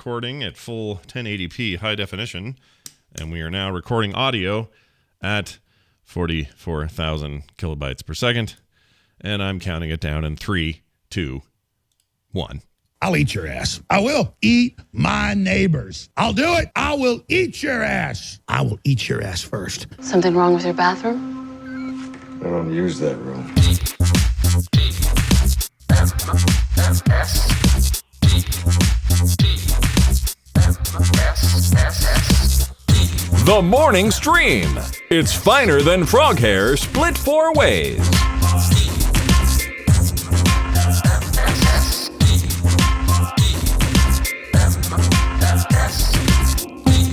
recording at full 1080p high definition, and we are now recording audio at 44,000 kilobytes per second, and I'm counting it down in 3, 2, 1. I'll eat your ass. I will eat my neighbors. I'll do it. I will eat your ass. I will eat your ass first. Something wrong with your bathroom? I don't use that room. The Morning Stream. It's finer than frog hair split 4 ways.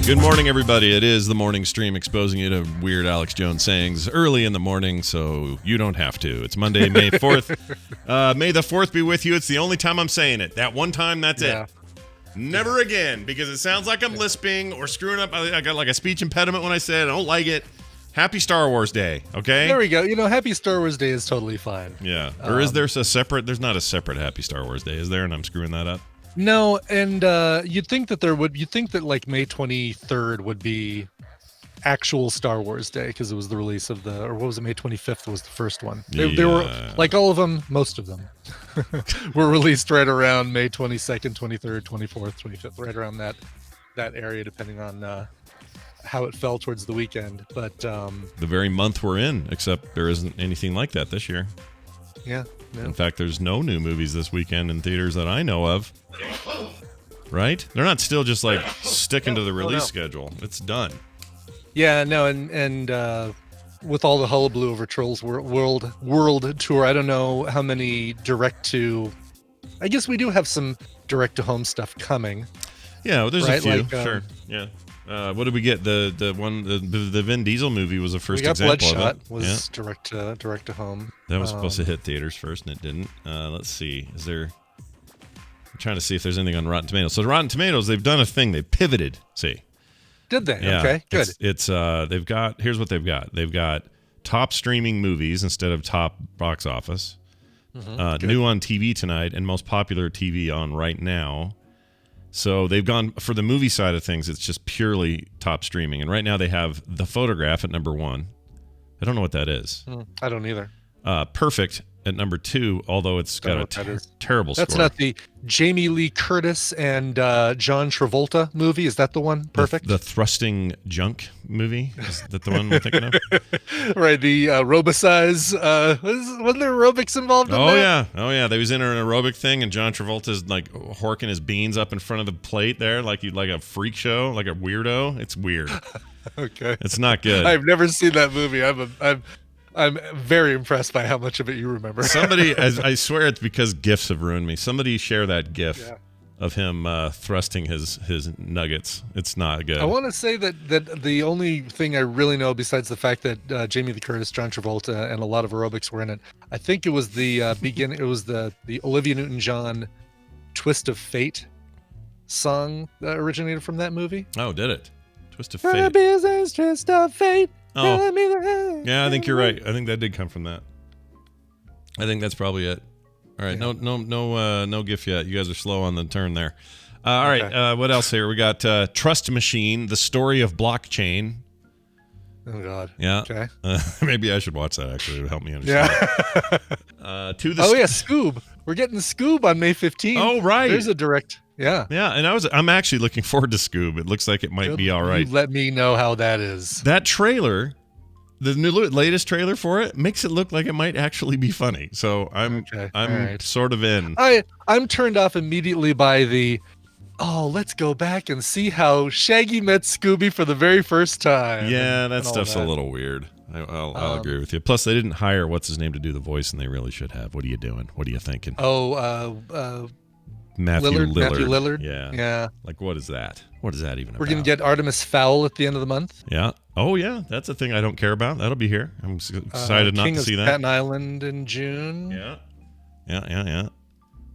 Good morning, everybody. It is the Morning Stream, exposing you to weird Alex Jones sayings early in the morning, so you don't have to. It's Monday, May 4th. May the 4th be with you. It's the only time I'm saying it. That one time, that's it. Never again, because it sounds like I'm lisping or screwing up. I got like a speech impediment when I say it. I don't like it. Happy Star Wars Day, okay? There we go. You know, Happy Star Wars Day is totally fine. Yeah. Or is there a separate? There's not a separate Happy Star Wars Day, is there? And I'm screwing that up? No, and you'd think that like May 23rd would be actual Star Wars Day because it was the release of or what was it, May 25th was the first one. They were, like all of them, most of them, were released right around May 22nd, 23rd, 24th, 25th, right around that area, depending on how it fell towards the weekend. But the very month we're in, except there isn't anything like that this year. Yeah. In fact, there's no new movies this weekend in theaters that I know of. Right? They're not still just like sticking to the release schedule. It's done. Yeah, no, and with all the hullabaloo over Trolls World Tour, I don't know how many I guess we do have some direct-to-home stuff coming. Yeah, well, there's right? a few. Like, sure. Yeah. What did we get? The Vin Diesel movie was the first example Bloodshot of it. was direct to home. That was supposed to hit theaters first, and it didn't. Let's see. I'm trying to see if there's anything on Rotten Tomatoes. So Rotten Tomatoes, they've done a thing. They pivoted. See. Did they? Yeah, okay, good. It's they've got. Here's what they've got. They've got top streaming movies instead of top box office. New on TV tonight and most popular TV on right now. So they've gone for the movie side of things. It's just purely top streaming, and right now they have The Photograph at number 1. I don't know what that is. I don't either. Perfect at number 2, although it's got a terrible score. That's not the Jamie Lee Curtis and John Travolta movie. Is that the one? Perfect. The Thrusting Junk movie. Is that the one I'm thinking of? Right. The Robosize. Wasn't there aerobics involved in that? Oh yeah. They was in an aerobic thing, and John Travolta's like horking his beans up in front of the plate there, like a freak show, like a weirdo. It's weird. Okay. It's not good. I've never seen that movie. I'm very impressed by how much of it you remember. Somebody, I swear it's because GIFs have ruined me. Somebody share that GIF of him thrusting his nuggets. It's not good. I want to say that the only thing I really know, besides the fact that Jamie Lee Curtis, John Travolta, and a lot of aerobics were in it, I think it was the beginning. It was the Olivia Newton-John "Twist of Fate" song that originated from that movie. Oh, did it? Twist of Fate. Twist of Fate. Oh. Yeah, I think you're right. I think that did come from that. I think that's probably it. All right, no GIF yet. You guys are slow on the turn there. All right, what else here? We got Trust Machine, the story of blockchain. Oh God. Yeah. Okay. Maybe I should watch that. Actually, it would help me understand. Yeah. Scoob. We're getting Scoob on May 15th. Oh right. There's a direct. Yeah. Yeah, and I'm actually looking forward to Scoob. It looks like it might be all right. You let me know how that is. That trailer, the latest trailer for it, makes it look like it might actually be funny. So I'm sort of in. I'm turned off immediately by let's go back and see how Shaggy met Scooby for the very first time. Yeah, that stuff's a little weird. I'll agree with you. Plus, they didn't hire what's his name to do the voice, and they really should have. What are you doing? What are you thinking? Matthew Lillard. Yeah. Like, what is that? What is that even about? We're going to get Artemis Fowl at the end of the month. Yeah. Oh, yeah. That's a thing I don't care about. That'll be here. I'm excited not to see that. King of Staten Island in June. Yeah.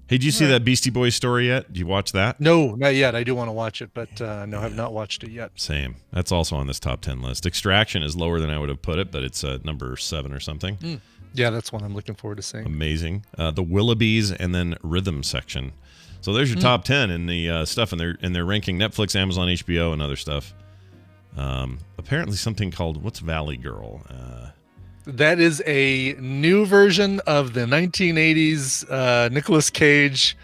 Hey, did you see that Beastie Boys story yet? Did you watch that? No, not yet. I do want to watch it, but no, I have not watched it yet. Same. That's also on this top 10 list. Extraction is lower than I would have put it, but it's number 7 or something. Yeah, that's one I'm looking forward to seeing. Amazing. The Willoughbys and then Rhythm Section. So there's your top 10 in the stuff, and they're ranking Netflix, Amazon, HBO, and other stuff. Apparently something called what's Valley Girl. That is a new version of the 1980s Nicolas Cage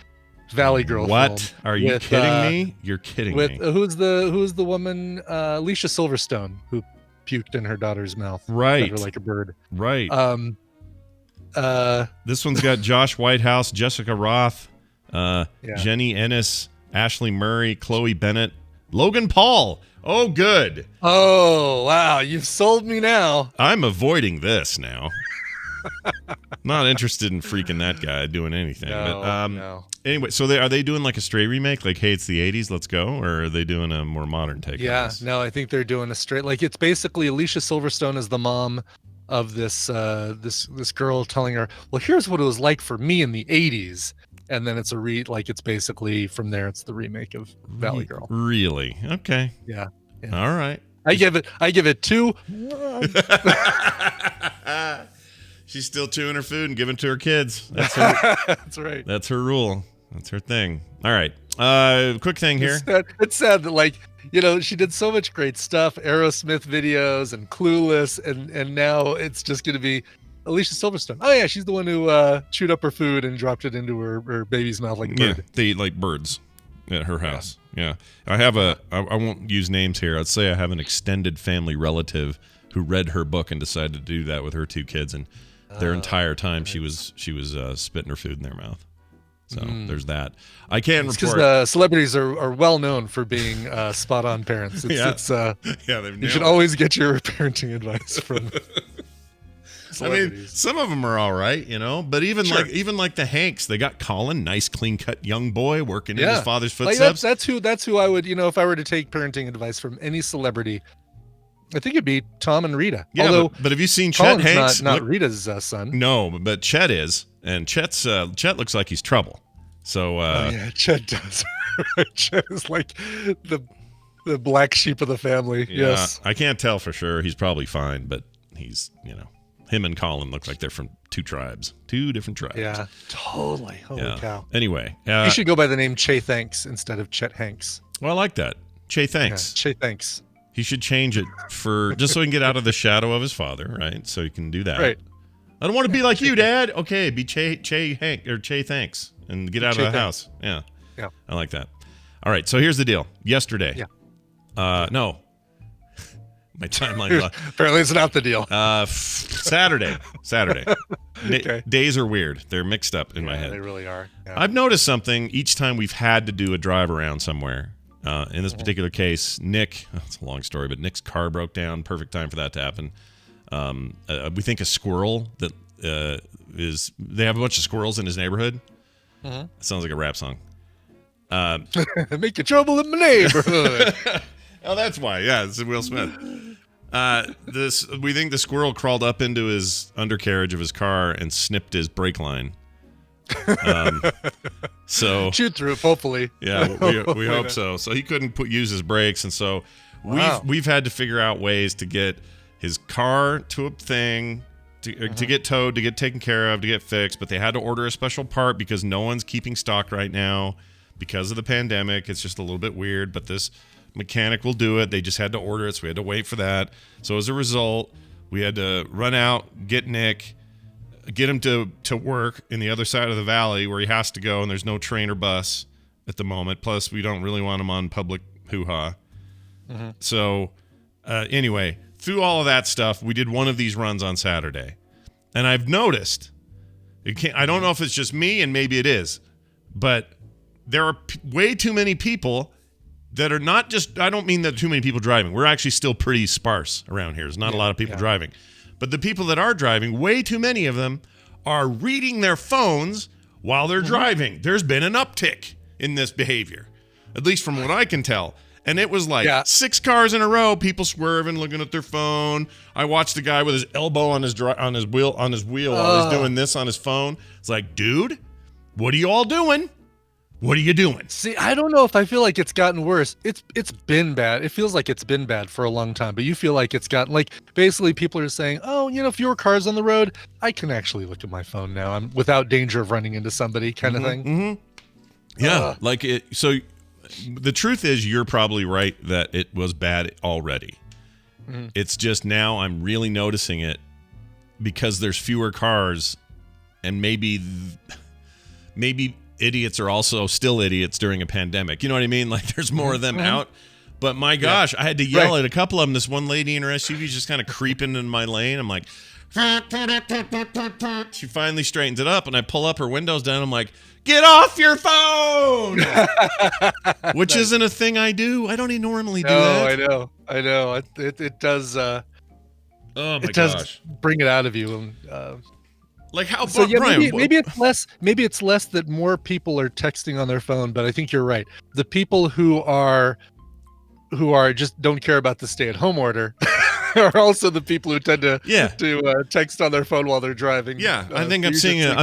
Valley Girl. What? Film Are you with, kidding me? You're kidding with me. Who's the woman? Alicia Silverstone, who puked in her daughter's mouth. Right. Fed her like a bird. Right. Uh, This one's got Josh Whitehouse, Jessica Roth, Jenny Ennis, Ashley Murray, Chloe Bennett, Logan Paul. Oh, good. Oh, wow. You've sold me now. I'm avoiding this now. Not interested in freaking that guy doing anything. No. Anyway, so are they doing like a Stray remake, like Hey, it's the 80s, let's go? Or are they doing a more modern take on Yeah, this? no, I think they're doing a straight, like, it's basically Alicia Silverstone as the mom of this this girl telling her, well, here's what it was like for me in the 80s. And then it's it's basically from there, it's the remake of Valley Girl. Really? Okay. Yeah. All right. I give it 2. She's still chewing her food and giving it to her kids. That's her, That's right. that's her rule. That's her thing. All right. Quick thing here. It's sad that, like, you know, she did so much great stuff, Aerosmith videos and Clueless, and now it's just going to be Alicia Silverstone. Oh yeah, she's the one who chewed up her food and dropped it into her baby's mouth like a Yeah, bird. they eat like birds at her house. Yeah. I have I won't use names here. I'd say I have an extended family relative who read her book and decided to do that with her 2 kids, and their entire time she was spitting her food in their mouth. So there's that. I can report. Because celebrities are well known for being spot on parents. It's, Yeah. it's Yeah, they've you should nailed it. always get your parenting advice from I mean, celebrities. some of them are all right, you know, but even like the Hanks, they got Colin, nice, clean cut young boy working in his father's Like, footsteps. that's who I would, you know, if I were to take parenting advice from any celebrity, I think it'd be Tom and Rita. Yeah, Although but have you seen Chet Colin's Hanks? not Look- Rita's son. No, but Chet is, and Chet looks like he's trouble. So Yeah, Chet does. Chet is like the black sheep of the family. yeah, Yes. I can't tell for sure. He's probably fine, but he's, him and Colin look like they're from 2 tribes, 2 different tribes. Yeah. Totally. Holy Yeah. cow. Anyway, You should go by the name Che Thanks instead of Chet Hanks. well, I like that. Che, thanks. Yeah, Che Thanks. He should change it for just so he can get out of the shadow of his father, right? So he can do that. Right. I don't want to be like you, Dad. Okay, be Che Hank or Che thanks and get out Che of the thanks. house. Yeah. Yeah. I like that. All right, so here's the deal. Yesterday. Yeah. No. My timeline. Apparently it's not the deal. Saturday. Okay. Days are weird. They're mixed up in my head. They really are. Yeah. I've noticed something each time we've had to do a drive around somewhere. In this particular case, Nick, it's a long story, but Nick's car broke down. Perfect time for that to happen. We think a squirrel that they have a bunch of squirrels in his neighborhood. Sounds like a rap song. Make your trouble in my neighborhood. Oh, that's why. Yeah, it's Will Smith. We think the squirrel crawled up into his undercarriage of his car and snipped his brake line. So Shoot through it, hopefully. yeah, we hope so. So he couldn't use his brakes, and so Wow. we've had to figure out ways to get his car to a thing to get towed, to get taken care of, to get fixed. But they had to order a special part because no one's keeping stock right now because of the pandemic. It's just a little bit weird, but this mechanic will do it. They just had to order it, so we had to wait for that. So as a result, we had to run out, get Nick, get him to work in the other side of the valley where he has to go, and there's no train or bus at the moment. Plus, we don't really want him on public hoo-ha. So anyway, through all of that stuff, we did one of these runs on Saturday. And I've noticed, I don't know if it's just me, and maybe it is, but there are way too many people that are not just, I don't mean that too many people driving. We're actually still pretty sparse around here. There's not a lot of people driving. But the people that are driving, way too many of them are reading their phones while they're driving. There's been an uptick in this behavior, at least from what I can tell. And it was like 6 cars in a row, people swerving, looking at their phone. I watched the guy with his elbow on his wheel while he's doing this on his phone. It's like, dude, what are you all doing? What are you doing? See, I don't know if I feel like it's gotten worse. It's been bad. It feels like it's been bad for a long time, but you feel like it's gotten, like, basically people are saying, oh, you know, fewer cars on the road, I can actually look at my phone now. I'm without danger of running into somebody kind of thing. Yeah, like it. So the truth is, you're probably right that it was bad already. Mm-hmm. It's just now I'm really noticing it because there's fewer cars, and maybe idiots are also still idiots during a pandemic. You know what I mean? Like there's more of them out. But my gosh, I had to yell at a couple of them. This one lady in her SUV just kind of creeping in my lane. I'm like, she finally straightens it up, and I pull up her windows down. I'm like, get off your phone, which isn't a thing I do. I don't even normally do that. I know. It does. Oh my it does gosh, bring it out of you. Like how? So yeah, Brian, maybe it's less. Maybe it's less that more people are texting on their phone. But I think you're right. The people who are just don't care about the stay-at-home order are also the people who tend to text on their phone while they're driving. Yeah, I think I'm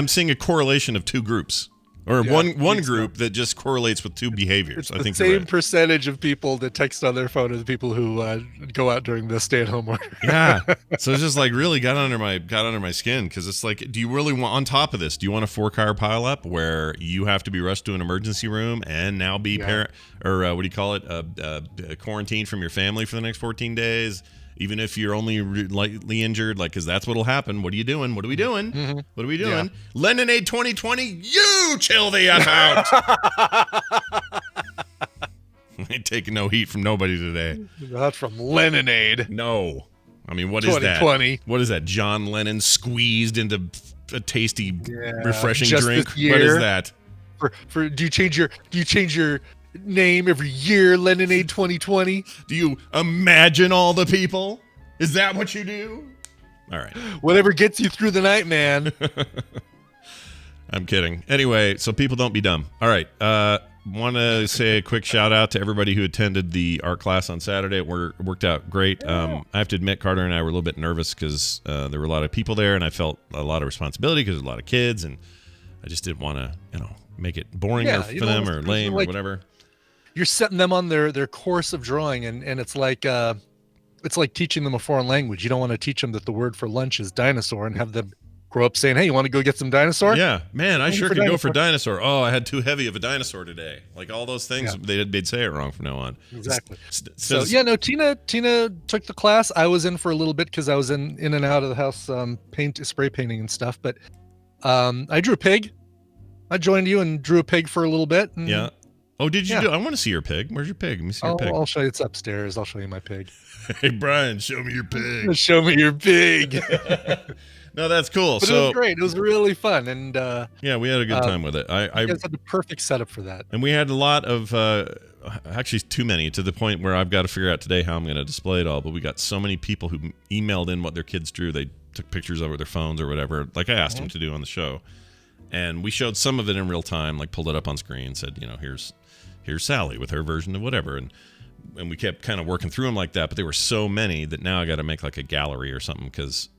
seeing a correlation of two groups, or one group that just correlates with two behaviors. It's I think the same percentage of people that text on their phone as the people who go out during the stay-at-home order. Yeah, so it's just like really got under my skin because it's like, do you really want on top of this? Do you want a 4-car pileup where you have to be rushed to an emergency room and now be quarantined from your family for the next 14 days? Even if you're only lightly injured, like, because that's what'll happen. What are you doing? What are we doing? Mm-hmm. What are we doing? Yeah. Leninade 2020, you chill the F out. I ain't taking no heat from nobody today. Not from Leninade. No. I mean, what is that? 2020. What is that? John Lennon squeezed into a tasty, refreshing drink? This year, what is that? For do you change your name every year, Leninade 2020? Do you imagine all the people? Is that what you do? All right. Whatever gets you through the night, man. I'm kidding. Anyway, so people don't be dumb. All right. Want to say a quick shout out to everybody who attended the art class on Saturday. It worked out great. I have to admit, Carter and I were a little bit nervous because there were a lot of people there, and I felt a lot of responsibility because there's a lot of kids, and I just didn't want to, make it boring for them or lame or whatever. You're setting them on their course of drawing, and it's like teaching them a foreign language. You don't want to teach them that the word for lunch is dinosaur and have them grow up saying, hey, you want to go get some dinosaur? Yeah, man, I sure could go for dinosaur. Oh, I had too heavy of a dinosaur today. Like all those things, they'd say it wrong from now on. Exactly. Tina took the class. I was in for a little bit because I was in and out of the house spray painting and stuff. But I drew a pig. I joined you and drew a pig for a little bit. And, Oh, did you do? I want to see your pig. Where's your pig? Let me see your pig. I'll show you. It's upstairs. I'll show you my pig. Hey, Brian, show me your pig. Show me your pig. No, that's cool. But it was great. It was really fun, and we had a good time with it. I guys had the perfect setup for that. And we had a lot of, actually too many, to the point where I've got to figure out today how I'm going to display it all. But we got so many people who emailed in what their kids drew. They took pictures over their phones or whatever, like I asked them to do on the show. And we showed some of it in real time, like pulled it up on screen, said, here's Sally with her version of whatever, and we kept kind of working through them like that. But there were so many that now I got to make like a gallery or something because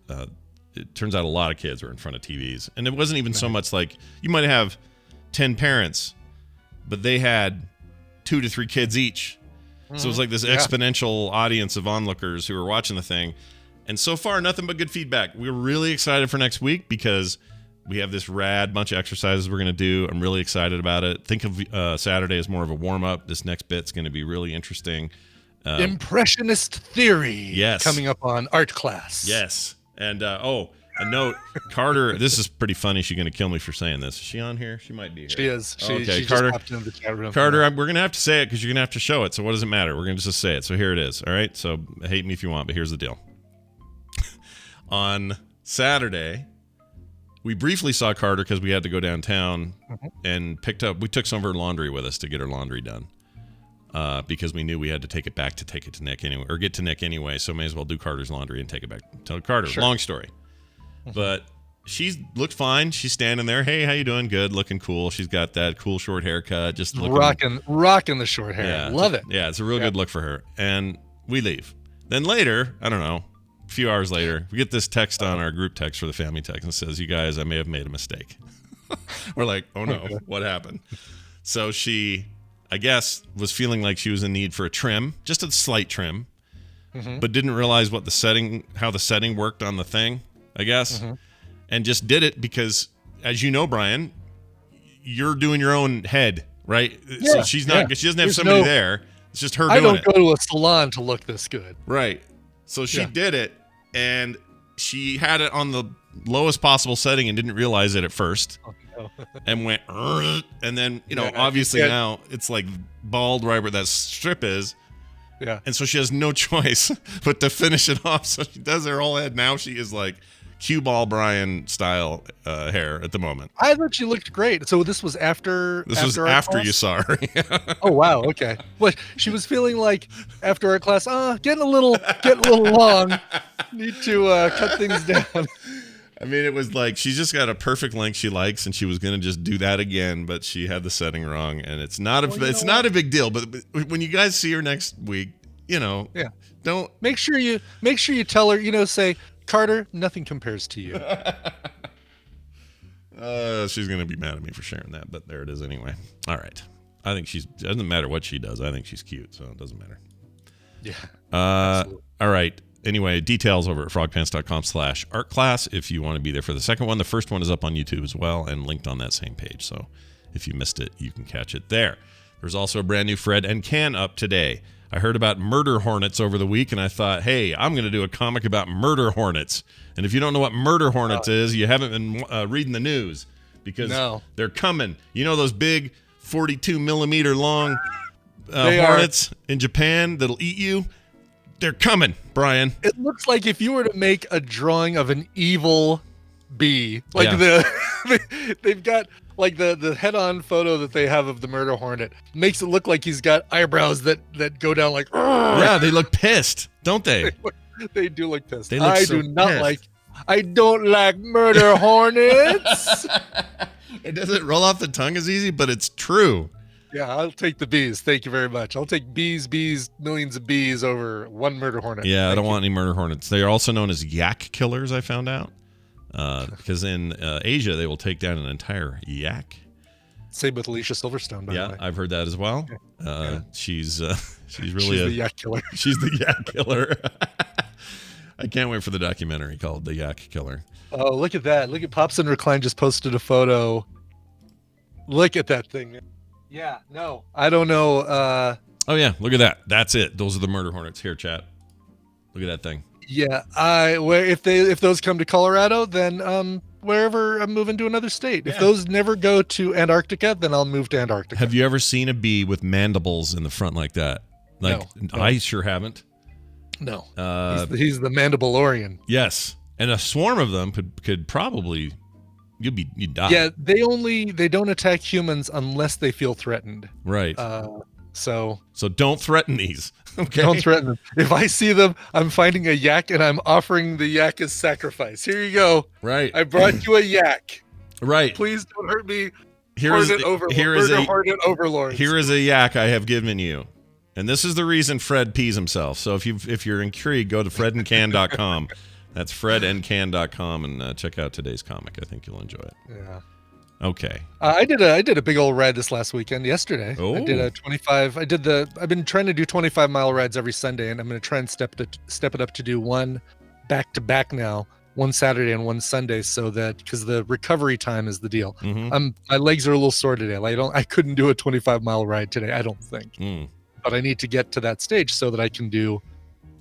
it turns out a lot of kids were in front of TVs, and it wasn't even so much like you might have 10 parents, but they had 2 to 3 kids each. So it was like this exponential audience of onlookers who were watching the thing. And so far, nothing but good feedback. We're really excited for next week because we have this rad bunch of exercises we're going to do. I'm really excited about it. Think of Saturday as more of a warm-up. This next bit's going to be really interesting. Impressionist theory. Yes. Coming up on art class. Yes. And, a note. Carter, this is pretty funny. She's going to kill me for saying this. Is she on here? She might be here. She is. Okay, Carter. Carter. Just popped into the chat room. Carter, we're going to have to say it because you're going to have to show it. So what does it matter? We're going to just say it. So here it is. All right? So hate me if you want, but here's the deal. On Saturday, we briefly saw Carter because we had to go downtown and we took some of her laundry with us to get her laundry done because we knew we had to take it to Nick anyway, or get to Nick anyway. So may as well do Carter's laundry and take it back to Carter. Sure. Long story. But she looked fine. She's standing there. Hey, how you doing? Good. Looking cool. She's got that cool short haircut. Just looking. Rocking the short hair. Yeah, Love it. Yeah, it's a real good look for her. And we leave. Then later, I don't know, a few hours later, we get this text on our group text for the family text and says, you guys, I may have made a mistake. We're like, oh no, what happened? So she, I guess, was feeling like she was in need for a trim, just a slight trim, but didn't realize how the setting worked on the thing, I guess, and just did it because, as you know, Brian, you're doing your own head right? Yeah, So she doesn't have There's somebody no- there. It's just her I doing don't it. go to a salon to look this good. Right. So she Yeah. did it, and she had it on the lowest possible setting and didn't realize it at first, and went, "Ugh," and then obviously now it's like bald right where that strip is. Yeah. And so she has no choice but to finish it off. So she does her whole head. Now she is like cue ball Brian style hair at the moment. I thought she looked great. So this was after. This was our after class? you saw her. Oh wow. Okay. Well, she was feeling like after our class, getting a little long. Need to cut things down. I mean, it was like she just got a perfect length she likes, and she was gonna just do that again, but she had the setting wrong, and it's not a big deal. But when you guys see her next week, don't Make sure you tell her. Say, Carter, nothing compares to you. she's gonna be mad at me for sharing that, but there it is anyway. All right, I think doesn't matter what she does. I think she's cute, so it doesn't matter. Yeah. All right. Anyway, details over at frogpants.com/art class if you want to be there for the second one. The first one is up on YouTube as well and linked on that same page. So if you missed it, you can catch it there. There's also a brand new Fred and Can up today. I heard about murder hornets over the week, and I thought, hey, I'm going to do a comic about murder hornets. And if you don't know what murder hornets is, you haven't been reading the news because they're coming. You know those big 42 millimeter long hornets in Japan that'll eat you? They're coming, Brian. It looks like if you were to make a drawing of an evil bee, like they've got like the head-on photo that they have of the murder hornet makes it look like he's got eyebrows that go down like. Yeah, they look pissed, don't they? They do look pissed. They look I don't like murder hornets. It doesn't roll off the tongue as easy, but it's true. Yeah, I'll take the bees. Thank you very much. I'll take bees, millions of bees over one murder hornet. Yeah, I don't want any murder hornets. They are also known as yak killers, I found out. Because in Asia, they will take down an entire yak. Same with Alicia Silverstone, by the way. I've heard that as well. She's really the yak killer. She's the yak killer. I can't wait for the documentary called The Yak Killer. Oh, look at that. Look at Pops and Recline just posted a photo. Look at that thing. Yeah, no. I don't know. Oh, yeah. Look at that. That's it. Those are the murder hornets. Here, chat. Look at that thing. Yeah. If those come to Colorado, then wherever I'm moving to another state. If those never go to Antarctica, then I'll move to Antarctica. Have you ever seen a bee with mandibles in the front like that? No. I sure haven't. No. He's the Mandalorian. Yes. And a swarm of them could probably you'd die. Yeah, they don't attack humans unless they feel threatened. Right. So don't threaten these. Okay. Don't threaten them. If I see them, I'm finding a yak and I'm offering the yak as sacrifice. Here you go. Right. I brought you a yak. Right. Please don't hurt me. Here is Hornet overlords. Here is a yak I have given you. And this is the reason Fred pees himself. So if you're intrigued, go to fredandcan.com. That's fredandcan.com and check out today's comic. I think you'll enjoy it. Yeah. Okay. I did a big old ride this last weekend. Yesterday, Oh. I did a 25. I've been trying to do 25-mile rides every Sunday, and I'm going to try and step it up to do one back to back now, one Saturday and one Sunday, so that because the recovery time is the deal. Mm-hmm. My legs are a little sore today. I couldn't do a 25-mile ride today. I don't think, but I need to get to that stage so that I can do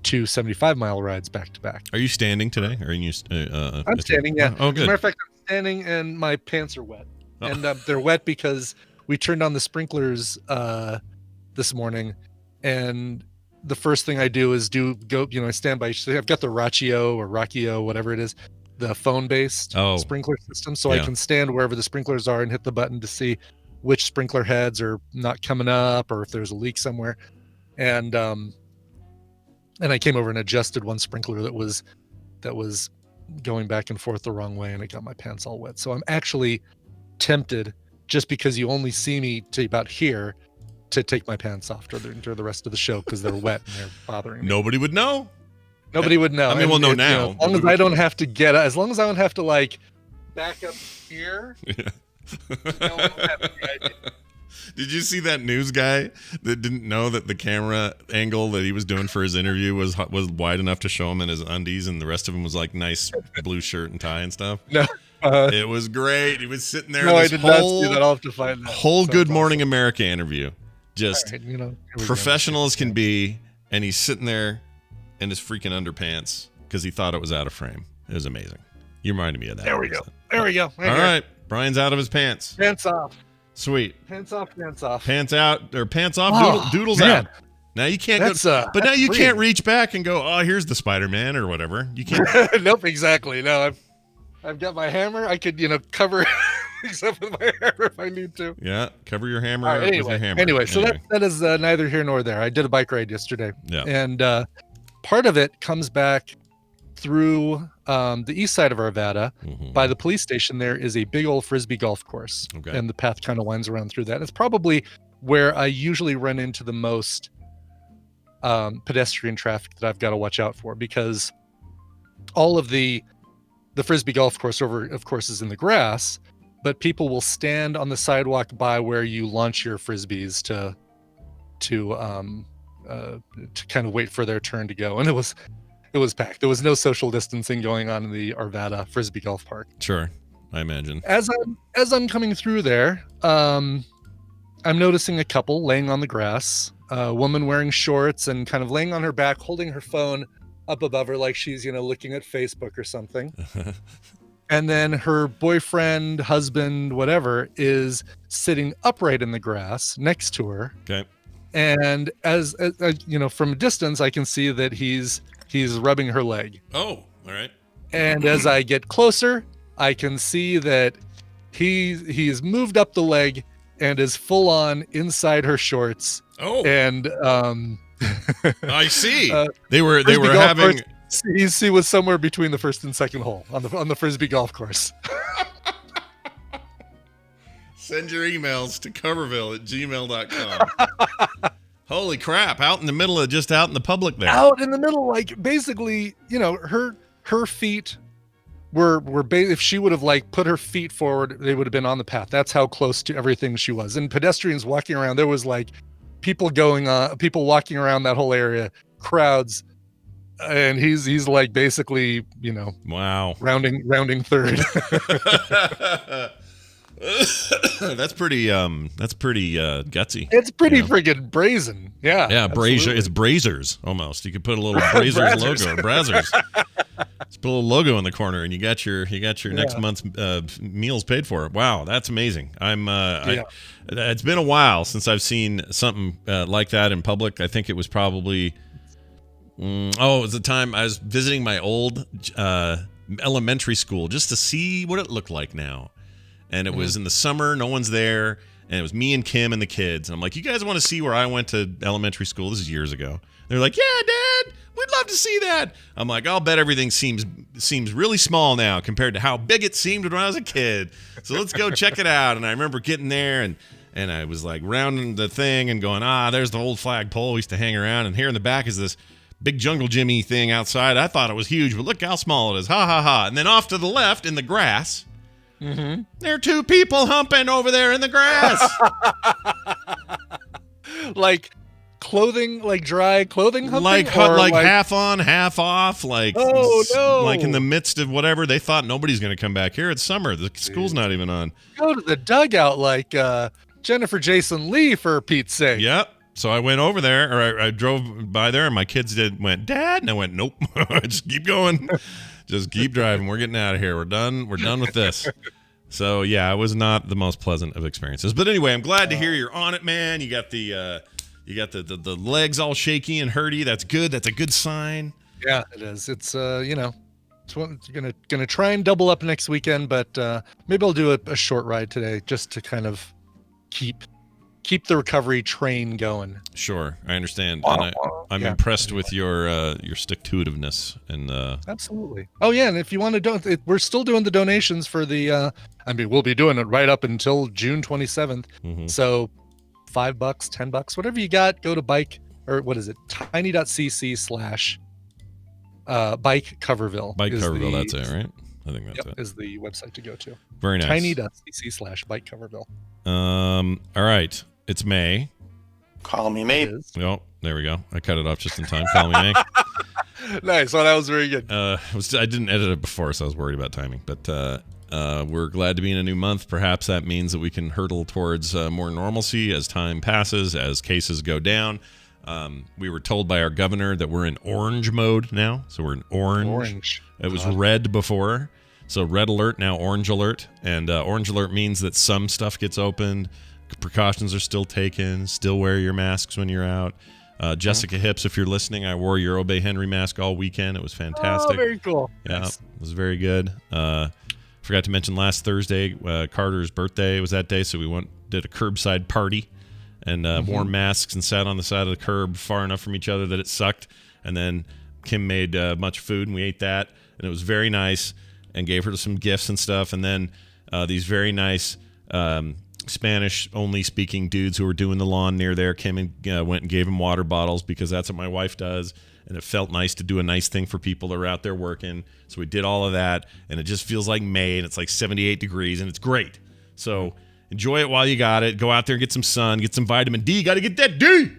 2 75-mile rides back to back. Are you standing today? Or are you? I'm standing. Yeah. Oh, good. As a matter of fact, I'm standing and my pants are wet. Oh. And they're wet because we turned on the sprinklers this morning, and the first thing I do is I stand by. I've got the Rachio, whatever it is, the phone-based sprinkler system, so I can stand wherever the sprinklers are and hit the button to see which sprinkler heads are not coming up or if there's a leak somewhere. And I came over and adjusted one sprinkler that was going back and forth the wrong way, and it got my pants all wet. So I'm actually tempted, just because you only see me to about here, to take my pants off during the rest of the show because they're wet and they're bothering me. Nobody would know. Nobody would know. I mean, we'll know now. As long as I don't have to like back up here. Yeah. No one will have any idea. Did you see that news guy that didn't know that the camera angle that he was doing for his interview was wide enough to show him in his undies, and the rest of him was like nice blue shirt and tie and stuff? No. It was great. He was sitting there. No, I this did not whole, see that. I'll have to find that. whole Sounds Good Morning awesome. America interview. Just All right, here we go. professional as can be, and he's sitting there in his freaking underpants because he thought it was out of frame. It was amazing. You reminded me of that. There we go. There we go. All right. Brian's out of his pants. Pants off. Sweet. Pants off. Pants off. Pants out or pants off. Oh, Doodles man. out. Now you can't That's, go, but now you freeing. can't reach back and go, oh, here's the Spider-Man or whatever. You can't. Nope, exactly. No, I've got my hammer. I could, cover except with my hammer if I need to. Yeah, cover your hammer All right, with your hammer. Anyway, so that is neither here nor there. I did a bike ride yesterday. Yeah. And part of it comes back through the east side of Arvada. Mhm. By the police station, there is a big old Frisbee golf course. Okay. And the path kind of winds around through that. It's probably where I usually run into the most pedestrian traffic that I've got to watch out for, because all of the Frisbee golf course of course, is in the grass, but people will stand on the sidewalk by where you launch your Frisbees to kind of wait for their turn to go. And it was packed. There was no social distancing going on in the Arvada Frisbee Golf Park. Sure, I imagine. As I'm coming through there, I'm noticing a couple laying on the grass, a woman wearing shorts and kind of laying on her back, holding her phone up above her like she's, looking at Facebook or something. And then her boyfriend, husband, whatever, is sitting upright in the grass next to her. Okay. And as from a distance, I can see that he's rubbing her leg. Oh, all right. And as I get closer, I can see that he's moved up the leg and is full on inside her shorts. Oh, And I see. uh, they were Frisbee golf having. course, he was somewhere between the first and second hole on the Frisbee golf course. Send your emails to coverville@gmail.com. Holy crap! Out in the middle of out in the public there. Out in the middle, like basically, her feet were if she would have put her feet forward, they would have been on the path. That's how close to everything she was. And pedestrians walking around, there was people walking around that whole area, crowds, and he's basically, Wow. rounding third. That's pretty gutsy. It's pretty friggin' brazen. Yeah. Yeah, Brazier. absolutely. It's Brazers almost. You could put a little Brazers logo, Brazzers. Just put a little logo in the corner, and you got your next month's meals paid for. Wow, that's amazing. It's been a while since I've seen something like that in public. I think it was probably it was the time I was visiting my old elementary school just to see what it looked like now. And it was in the summer, no one's there, and it was me and Kim and the kids. And I'm like, you guys want to see where I went to elementary school? This is years ago. They're like, yeah, Dad, we'd love to see that. I'm like, I'll bet everything seems really small now compared to how big it seemed when I was a kid. So let's go check it out. And I remember getting there, and I was rounding the thing and going, there's the old flagpole we used to hang around. And here in the back is this big Jungle Jimmy thing outside. I thought it was huge, but look how small it is. Ha, ha, ha. And then off to the left in the grass, there are two people humping over there in the grass. Clothing, dry clothing humping? Like half on, half off. Oh, no. In the midst of whatever. They thought nobody's going to come back here. It's summer. The school's not even on. Go to the dugout like Jennifer Jason Leigh, for Pete's sake. Yep. So I went over there, or I drove by there, and my kids went, Dad? And I went, nope. Just keep going. Just keep driving. We're getting out of here. We're done with this. So yeah, it was not the most pleasant of experiences. But anyway, I'm glad to hear you're on it, man. You got the legs all shaky and hurty. That's good. That's a good sign. Yeah, it is. It's it's gonna try and double up next weekend, but maybe I'll do a short ride today just to kind of keep the recovery train going. Sure, I understand, and I'm impressed with your stick-to-itiveness and Absolutely. Oh yeah, and if you want to we're still doing the donations for the. We'll be doing it right up until June 27th. Mhm. So, $5, $10, whatever you got, go to tiny.cc/ Bike Coverville. Bike is Coverville. the- That's it, right? I think that's Yep, it. is the website to go to. Very nice. Tiny.cc/ Bike Coverville. All right. It's May. Call me May. It is. Oh, there we go. I cut it off just in time. Call me May. Nice. Well, that was very good. I didn't edit it before, so I was worried about timing. But We're glad to be in a new month. Perhaps that means that we can hurtle towards more normalcy as time passes, as cases go down. We were told by our governor that we're in orange mode now. So we're in orange. It was red before. So red alert, now orange alert. And orange alert means that some stuff gets opened. Precautions are still taken. Still wear your masks when you're out. Jessica Hips, if you're listening, I wore your Obey Henry mask all weekend. It was fantastic. Oh, very cool. Yeah, Nice. it was very good. Forgot to mention last Thursday, Carter's birthday was that day, so we did a curbside party and wore masks and sat on the side of the curb far enough from each other that it sucked. And then Kim made much food, and we ate that, and it was very nice, and gave her some gifts and stuff. And then these very nice Spanish-only speaking dudes who were doing the lawn near there came and went and gave him water bottles, because that's what my wife does. And it felt nice to do a nice thing for people that are out there working. So we did all of that, and it just feels like May, and it's like 78 degrees, and it's great. So enjoy it while you got it. Go out there and get some sun, get some vitamin D. Got to get that D.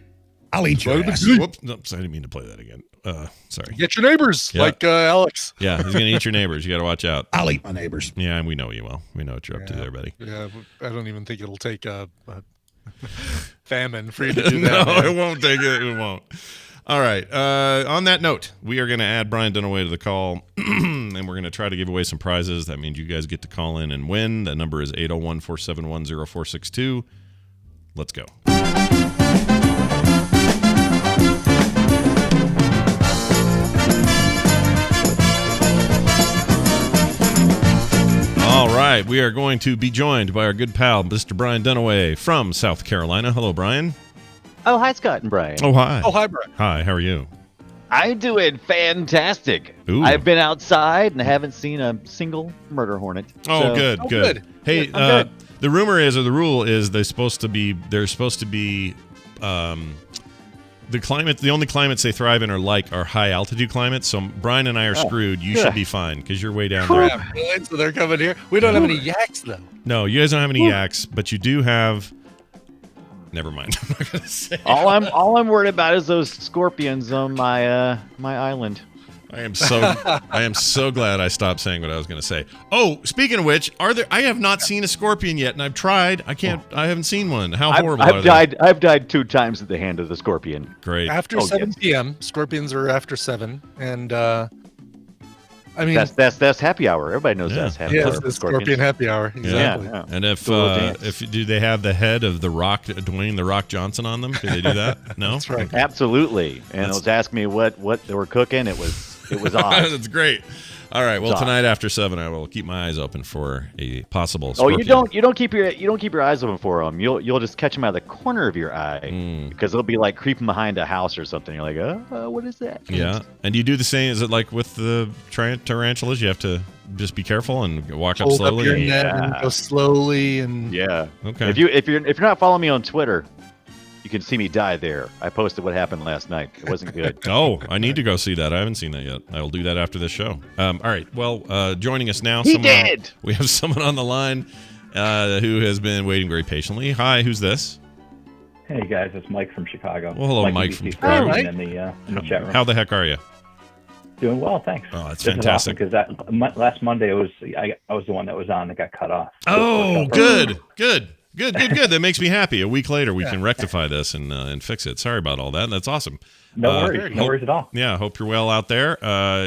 I'll eat your ass. Whoops, oops, I didn't mean to play that again. Sorry. Get your neighbors, Yeah. like Alex. Yeah, he's going to eat your neighbors. You got to watch out. I'll eat my neighbors. Yeah, we know you will. We know what you're up to there, buddy. Yeah, I don't even think it'll take a famine for you to do that. No, man. it won't take it. It won't. All right. On that note, we are going to add Brian Dunaway to the call, and we're going to try to give away some prizes. That means you guys get to call in and win. The number is 801-471-0462. Let's go. All right. We are going to be joined by our good pal, Mr. Brian Dunaway from South Carolina. Hello, Brian. Oh, hi, Scott and Brian. Oh, hi. Oh, hi, Brian. Hi, how are you? I'm doing fantastic. Ooh. I've been outside and haven't seen a single murder hornet. Oh, So- good, Oh, good. good. Hey, I'm good. the rumor is, or the rule is, there's supposed to be the climate. The only climates they thrive in are high altitude climates. So Brian and I are screwed. You should be fine because you're way down there. Yeah, really? So they're coming here. We don't have any yaks, though. No, you guys don't have any yaks, but you do have. Never mind. I'm not gonna say. all I'm worried about is those scorpions on my my island. I am so glad I stopped saying what I was going to say. Oh, speaking of which, I have not seen a scorpion yet, and I've tried. I haven't seen one. How horrible are they? I've died 2 times at the hand of the scorpion. Great. After Oh, 7 p.m., scorpions are after 7, and I mean, That's happy hour. Everybody knows Yeah. that's happy yes, hour. the for scorpion scorpions. happy hour. Exactly. Yeah. And if Do a little dance. do they have the head of the Rock, Dwayne the Rock Johnson on them? Do they do that? No, That's right. Absolutely. And it was asking me what they were cooking. It was odd. That's great. All right. Well, It's odd. tonight after 7, I will keep my eyes open for a possible. Oh, Scorpion. you don't keep your eyes open for them. You'll just catch them out of the corner of your eye because they'll be like creeping behind a house or something. You're like, what is that? Yeah. And you do the same. Is it like with the tarantulas? You have to just be careful and walk up Hold up slowly. your net and go slowly, and Yeah. Okay. If you're not following me on Twitter, you can see me die there. I posted what happened last night. It wasn't good. Oh, I need to go see that. I haven't seen that yet. I will do that after this show. All right. Well, joining us now, He did! we have someone on the line who has been waiting very patiently. Hi, who's this? Hey guys, it's Mike from Chicago. Well, hello, Mike EBC from for Chicago. being in the chat room. How the heck are you? Doing well, thanks. Oh, that's This is fantastic. awesome, because that last Monday I was the one that was on that got cut off. Oh, good. That makes me happy. A week later, we can rectify this and fix it. Sorry about all that. That's awesome. No worries at all. Yeah, hope you're well out there.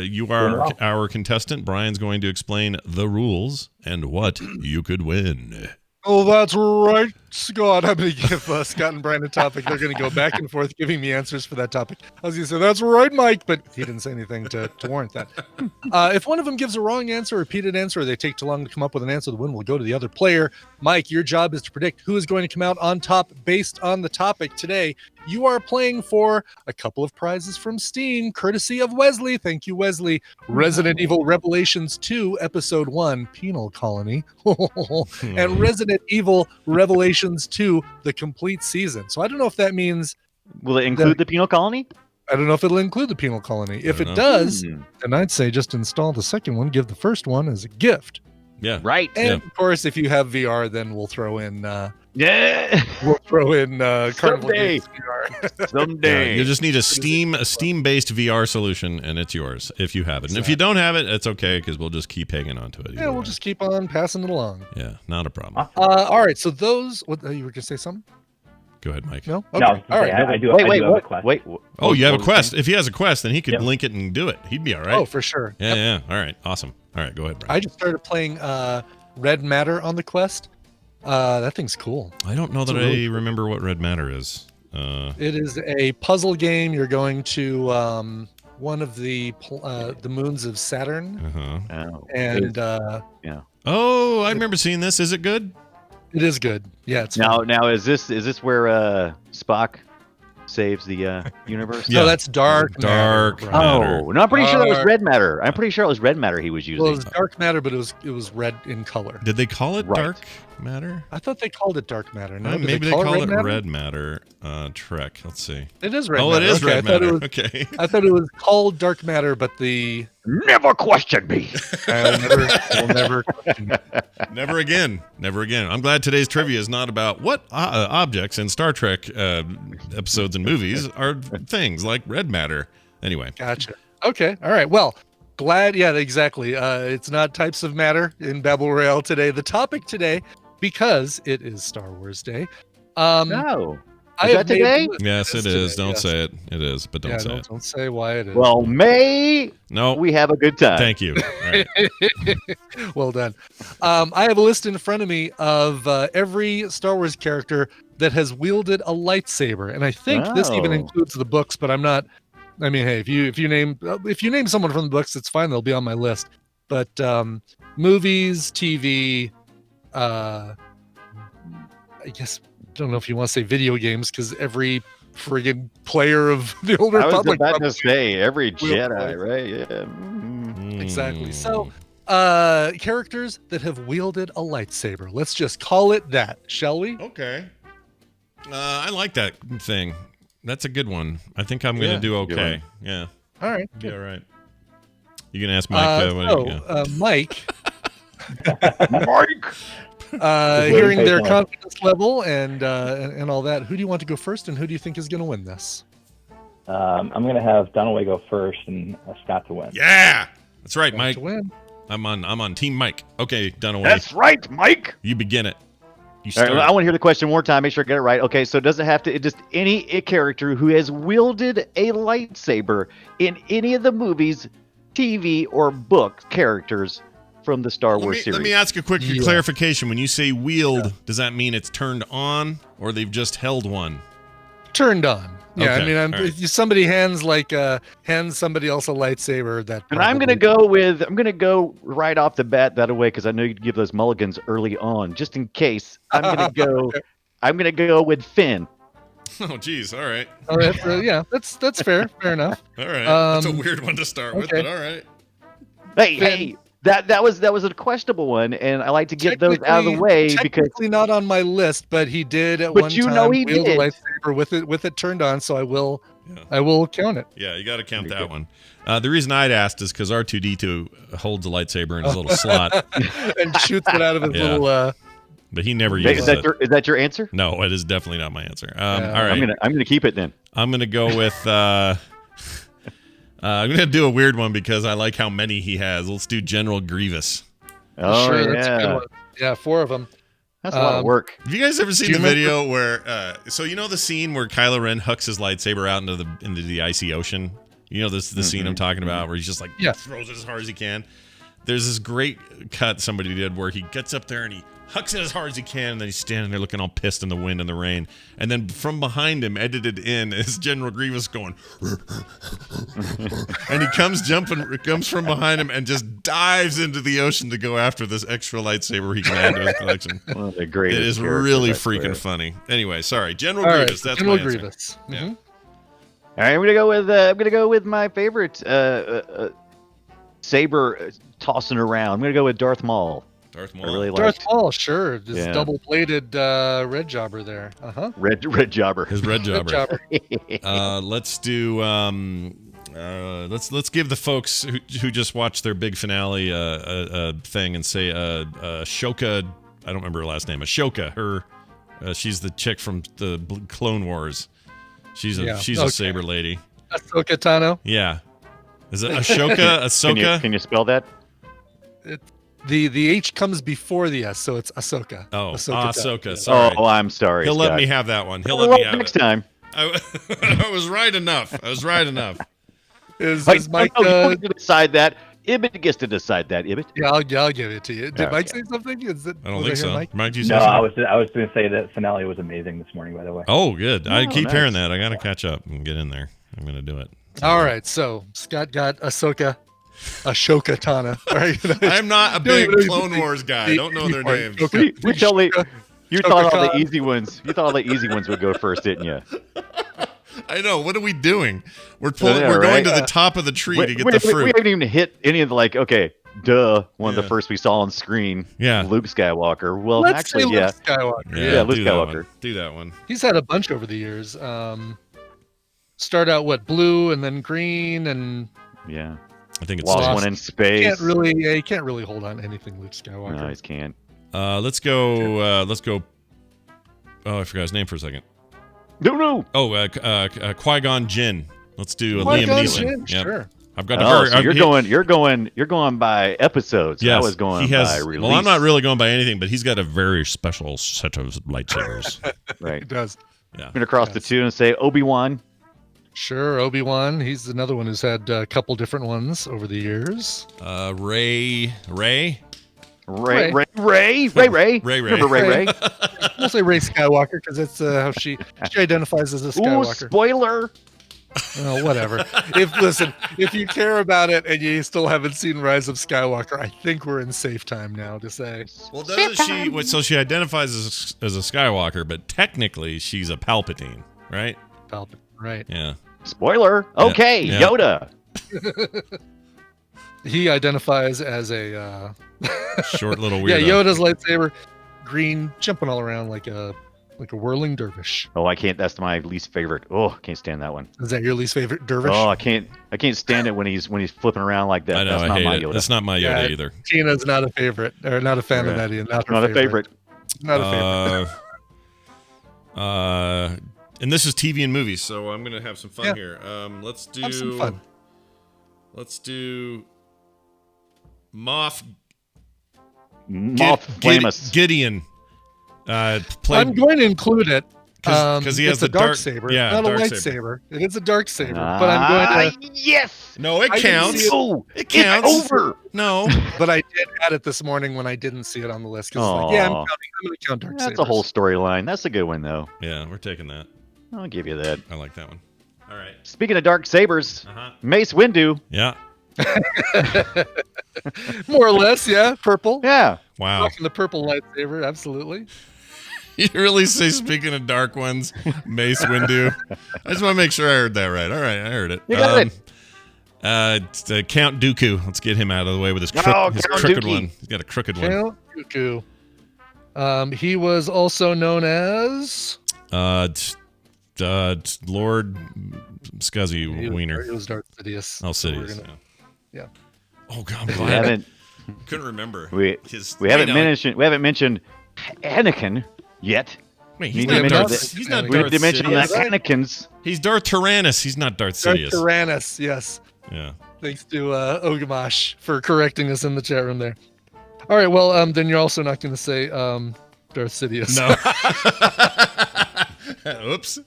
You are Doing well. our contestant. Brian's going to explain the rules and what you could win. oh, that's right, Scott. I'm going to give Scott and Brian a topic. They're going to go back and forth giving me answers for that topic. I was going to say, that's right, Mike, but he didn't say anything to warrant that. If one of them gives a wrong answer, a repeated answer, or they take too long to come up with an answer, the win will go to the other player. Mike, your job is to predict who is going to come out on top based on the topic today. You are playing for a couple of prizes from Steam, courtesy of Wesley. Thank you, Wesley. Resident Evil Revelations 2, Episode 1, Penal Colony, and Resident Evil Revelations 2, the complete season. So I don't know if that means, Will it include the penal colony? I don't know if it'll include the Penal Colony. If it don't know. does, then I'd say just install the second one, give the first one as a gift. Yeah. Right. And of course, if you have VR, then we'll throw in Yeah. We'll throw in Carnival Someday. Games VR. Yeah, Someday. you just need a Steam-based VR solution, and it's yours if you have it. And if you don't have it, it's okay because we'll just keep hanging on to it. Yeah, either we'll way. just keep on passing it along. Yeah, not a problem. All right, so those. What you were gonna say? Something? Go ahead, Mike. No. No, I Okay. was All gonna right. say, I do. Wait, I wait, do have a what? question. Wait. Oh, you have a what was quest. If he has a quest, then he could Yep. link it and do it. He'd be all right. Oh, for sure. yeah, Yep. yeah. All right, awesome. All right, go ahead, Brian. I just started playing Red Matter on the Quest. That thing's cool. I don't know that It's a really I remember what Red Matter is. It is a puzzle game. You're going to one of the moons of Saturn, Uh-huh. Oh, and Oh, I remember seeing this. Is it good? it is good. Yeah, it's now, fun. now is this where Spock saves the universe? Yeah. No, that's Dark Dark Matter. Brian. Matter. Oh no, I'm pretty sure that was Dark- Red Matter. I'm pretty sure it was Red Matter he was using. Well, it was Dark Matter, but it was red in color. Did they call it Right. Dark Matter? I thought they called it Dark Matter. No, did Maybe they call call it Matter? Red Matter. Trek. Let's see. It is Red Oh, Matter. it is Okay, Red I thought Matter. it was, Okay. I thought it was called Dark Matter, but the Never question me. we'll never question it. Never again. Never again. I'm glad today's trivia is not about what objects in Star Trek episodes and movies are things like red matter. Anyway. Gotcha. Okay. All right. Well, glad. Yeah, exactly. It's not types of matter in Babel Royale today. The topic today, because it is Star Wars Day. No. I Is have that made a today? list. Yes, it It is. is Don't today, say it. It is, but don't Yeah, say it. don't say why it is. Well, May No. we have a good time. Thank you. All right. Well done. I have a list in front of me of every Star Wars character that has wielded a lightsaber, and I think this even Oh. includes the books. But I'm not. I mean, hey, if you name someone from the books, it's fine. They'll be on my list. But movies, TV, I guess I don't know if you want to say video games because every friggin' player of the Old I was Republic. about to probably- say every We'll Jedi, play. right? Yeah. Mhm. Exactly. Mm. So, characters that have wielded a lightsaber. Let's just call it that, shall we? Okay. I like that thing. That's a good one. I think I'm going to Yeah. do Good okay. Yeah. All right. Be all right. You can ask Mike. Mike, Mike. hearing their patient. confidence level and all that, who do you want to go first, and who do you think is going to win this? I'm going to have Dunaway go first and Scott to win. Yeah. That's right, Going Mike. to win. I'm on Team Mike. Okay, Dunaway. That's right, Mike. You begin it. You All start. right, I want to hear the question one more time. Make sure I get it right. Okay, so it doesn't have to. It just any character who has wielded a lightsaber in any of the movies, TV, or book characters from the Star Wars series. Let me ask a quick Yeah. clarification. When you say wield, does that mean it's turned on or they've just held one? Turned on. Yeah, Okay, I mean, all right. if somebody hands somebody else a lightsaber, that. And I'm gonna go right off the bat that way because I know you'd give those mulligans early on, just in case. I'm gonna go with Finn. Oh, geez. All right. Oh, that's fair. Fair enough. All right. That's a Um, weird one to start with, okay. but all right. Hey, that was a questionable one, and I like to get those out of the way because technically not on my list, but he did at But one you time know he wield did. a lightsaber with it turned on, so I will count it. Yeah, you got to count that one. The reason I'd asked is because R2D2 holds a lightsaber in his little slot, And shoots it out of his Yeah. little but he never Hey, uses is it. that your answer? No, it is definitely not my answer. Yeah. All right. I'm gonna keep it then. I'm gonna go with. I'm gonna do a weird one because I like how many he has. Let's do General Grievous. Oh sure, that's a good yeah, one. Yeah, 4 of them. that's a lot of work. Have you guys ever seen Do you the video where? So you know the scene where Kylo Ren hucks his lightsaber out into the icy ocean. You know the scene I'm talking about where he's just like Yeah. throws it as hard as he can. There's this great cut somebody did where he gets up there and he hucks it as hard as he can, and then he's standing there looking all pissed in the wind and the rain. And then from behind him, edited in, is General Grievous going, and he comes from behind him and just dives into the ocean to go after this extra lightsaber he can add to his collection. One of the greatest. It is characters, really I freaking swear. funny. Anyway, sorry, General All right, Grievous. That's General my answer. Grievous. Yeah. Mhm. All right, I'm gonna go with my favorite saber tossing around. I'm gonna go with Darth Maul. Darth I Maul. really Darth like Maul, sure. This Yeah. double-bladed red jobber there. Red Jobber. His red Red jobber. jobber. Let's do. Let's give the folks who just watched their big finale a thing and say Ashoka. I don't remember her last name. Ashoka. Her She's the chick from the Clone Wars. She's a saber lady. Ahsoka Tano. Yeah. Is it Ashoka? Ahsoka? Can you spell that? The H comes before the S, so it's Ahsoka. Oh, Ahsoka. Ahsoka. Sorry. Oh, I'm sorry. He'll Scott. let me have that one. He'll let me have next it. time. I was right enough. Is Mike? You don't get to decide that. Ibit gets to decide that. Ibit. Yeah, I'll give it to you. Did Mike Okay. say something? I don't think so. Mike, you say No, something? I was going to say that finale was amazing this morning. By the way. Oh, good. I keep nice. hearing that. I got to catch up and get in there. I'm going to do it. All right, so Scott got Ashoka Tana. All right. I'm not a Don't big even- Clone Wars guy. I don't know their names. We totally. You thought all the Ahsoka. easy ones. You thought all the easy ones would go first, didn't you? I know. What are we doing? We're Yeah, We're going right? to the top of the tree to get we the We fruit. haven't even hit any of the one of the Yeah. first we saw on screen. Yeah. Luke Skywalker. Well, Let's actually, say yeah. Luke Skywalker. Yeah, Luke do that Skywalker. one. Do that one. He's had a bunch over the years. Start out blue and then green, and Yeah. I think it's Lost Lost. one in space. he can't really hold on to anything Luke Skywalker. No, he can't. Let's go. Oh, I forgot his name for a second. No. Oh, Qui-Gon Jinn. Let's do Liam Qui-Gon Neeson. Jinn, Yep. sure. I've got a Oh, very. so you're going by episodes. Yes, I was going he has. by release. Well, I'm not really going by anything, but he's got a very special set of lightsabers. Right. He does. Yeah. I'm gonna cross the two and say Obi-Wan. Sure, Obi-Wan. He's another one who's had a couple different ones over the years. Ray. Ray. Ray. Remember Ray? We'll say Ray Skywalker because it's how she identifies as a Ooh, Skywalker. spoiler. Oh, whatever. If you care about it and you still haven't seen Rise of Skywalker, I think we're in safe time now to say. Well, doesn't she? So she identifies as a Skywalker, but technically she's a Palpatine, right? Palpatine, right? Yeah. Spoiler. Okay, Yeah. Yoda. He identifies as a Short little yeah, weirdo. Yoda's lightsaber, green, jumping all around like a whirling dervish. Oh, I can't. That's my least favorite. Oh, I can't stand that one. Is that your least favorite dervish? Oh, I can't stand it when he's flipping around like that. I know. That's I not hate my it. Yoda. That's not my Yoda Yeah. either. Tina's not a favorite, or not a fan of Yeah. that either. Not her Not a favorite. Not a favorite. And this is TV and movies, so I'm gonna have some fun Yeah. here. Let's do. Have some fun. Let's do. Moff Flamus. Gideon. I'm Played going to include it. because he has it's the a dark dark saber, Yeah, not a dark lightsaber. It is a dark saber, but I'm going to. Yes. No, it I didn't counts. see it. Oh, It counts. It's over. No. But I did add it this morning when I didn't see it on the list because like, yeah, I'm Aw. going to count dark That's sabers. a whole storyline. That's a good one, though. Yeah, we're taking that. I'll give you that. I like that one. All right. Speaking of dark sabers, Uh-huh. Mace Windu. Yeah. More or less, yeah. Purple. Yeah. Wow. Rocking the purple lightsaber, absolutely. You really say, speaking of dark ones, Mace Windu? I just want to make sure I heard that right. All right, I heard it. You got it. It's, Count Dooku. Let's get him out of the way with his, Oh, his Count crooked Dookie. one. He's got a crooked one. Count Dooku. He was also known as Lord Scuzzy He Wiener. was Darth Sidious. Oh, So we're Sidious. gonna- Yeah. yeah. Oh, God, I'm We glad. haven't Couldn't remember. we His, we haven't you know, mentioned Anakin yet. Wait, We he's need to not mention Darth. that- He's not we We Darth need to mention Sidious. that Anakin's. He's Darth Tyrannus. He's not Darth Darth Sidious. Tyrannus, yes. Yeah. Thanks to Ogamash for correcting us in the chat room there. All right, well, then you're also not going to say Darth Sidious. No. Oops.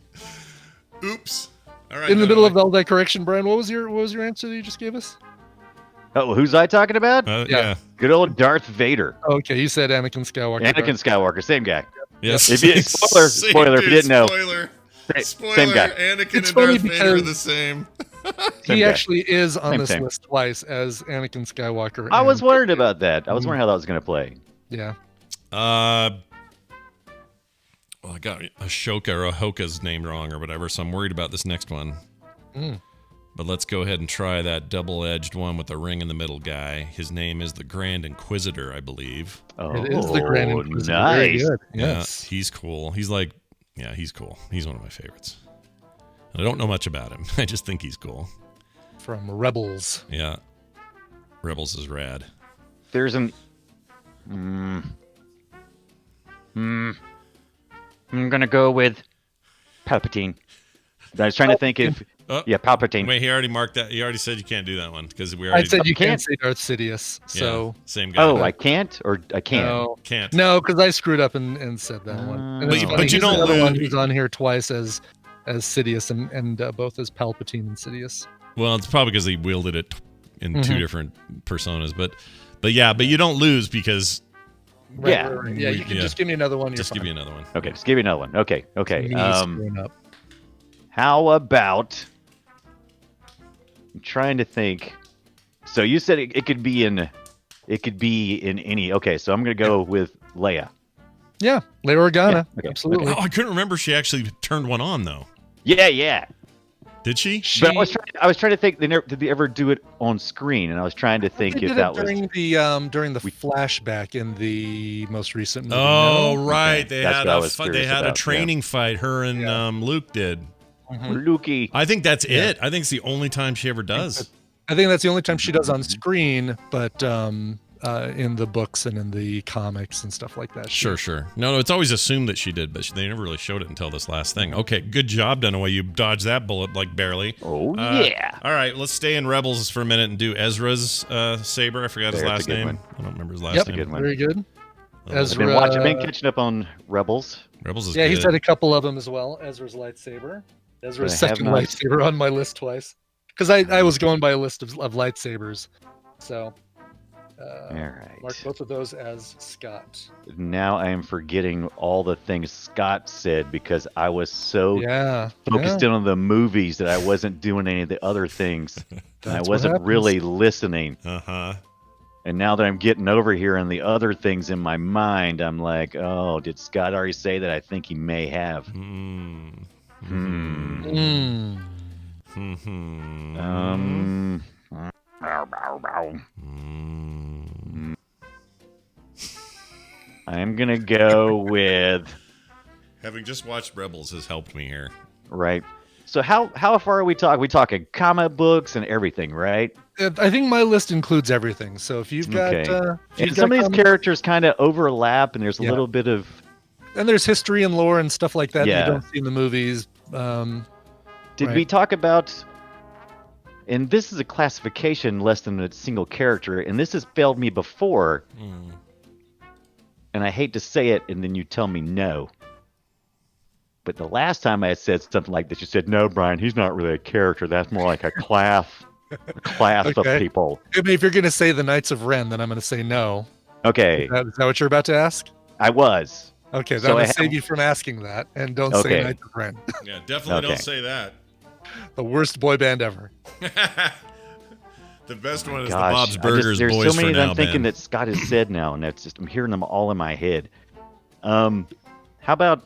Oops. All right. In the no, middle no, of all that correction, Brian, what was your answer that you just gave us? Oh, who's I talking about? yeah. Yeah. Good old Darth Vader. Oh, okay, you said Anakin Skywalker. Anakin Skywalker, same guy. Yes. If you- spoiler if you didn't know. Spoiler. Spoiler. Same guy. Anakin It's and funny Darth Vader are because- the same. Same He guy. actually is on Same this thing. list twice as Anakin Skywalker. I was and- worried about that. I was wondering how that was going to play. Yeah. Well, I got Ashoka or Ahoka's name wrong or whatever, so I'm worried about this next one. Mm. But let's go ahead and try that double-edged one with the ring in the middle guy. His name is the Grand Inquisitor, I believe. Oh, It is the Grand Inquisitor. Very nice. good. Yeah, Yes. he's cool. He's like, yeah, he's cool. He's one of my favorites. And I don't know much about him. I just think he's cool. From Rebels. Yeah. Rebels is rad. There's an. I'm gonna go with Palpatine. I was trying to think if Palpatine. Wait, he already marked that. He already said you can't do that one because we I already said you can't. can't say Darth Sidious. So same guy. Oh, I can't or I can. no, Can't. no, because I screwed up and said that one. And But it's you- funny, but you he's don't another one lose- who's on here twice as Sidious and both as Palpatine and Sidious. Well, it's probably because he wielded it in Mm-hmm. two different personas, but you don't lose because Right, Yeah. right, right. Yeah, you can Yeah. just give me another one. just give you another one. Okay, just give me another one. Okay. Me screwing up. How about? I'm trying to think. So you said it could be in any. Okay, so I'm gonna go with Leia. Yeah, Leia Organa. Yeah, okay, Absolutely. Oh, I couldn't remember she actually turned one on though. Yeah. Did she? But I was trying to think. Did they ever do it on screen? And I was trying to think They if did that it during was. the flashback in the most recent movie. Oh, no? right. Okay, They that's had what I a was they curious had a about, training fight. Her and Luke did. Lukey. I think that's it. I think it's the only time she ever does. I think that's the only time she does on screen, but in the books and in the comics and stuff like that. Sure. No, it's always assumed that she did, but they never really showed it until this last thing. Okay, good job, Dunaway. You dodged that bullet like barely. Oh yeah. All right, let's stay in Rebels for a minute and do Ezra's saber. I forgot his That's a last good name. one. I don't remember his last Yep, name. good one. very good. I've been catching up on Rebels. Rebels is Yeah, good. he's had a couple of them as well. Ezra's lightsaber. Ezra's I have second not- lightsaber on my list twice. Because I was going by a list of lightsabers. So All right. mark both of those as Scott. Now I am forgetting all the things Scott said because I was so Yeah. focused in on the movies that I wasn't doing any of the other things. And I That's what wasn't happens. really listening. Uh-huh. And now that I'm getting over here and the other things in my mind, I'm like, oh, did Scott already say that? I think he may have. Mm. Mm. Mhm. I'm gonna go with Having just watched Rebels has helped me here. right. So how far are we talking? We talking comic books and everything, right? I think my list includes everything. So if you've got, Okay. if you've And some got of these comic- characters kind of overlap, and there's a Yeah. little bit of. and there's history and lore and stuff like that Yeah. that you don't see in the movies. Did Right. we talk about? And this is a classification less than a single character, and this has failed me before. And I hate to say it, and then you tell me no. But the last time I had said something like this, you said, "No, Brian, he's not really a character. That's more like a class of Okay. people." I mean, if you're going to say the Knights of Ren, then I'm going to say no. Okay, Is that what you're about to ask? I was. Okay, then So I'm I going to have- save you from asking that, and don't say Okay. Knights of Ren. Yeah, definitely don't Okay. say that. The worst boy band ever. The best one is Gosh, the Bob's Burgers there's Boys so many for that Now I'm thinking band. that Scott has said now, and that's just I'm hearing them all in my head. How about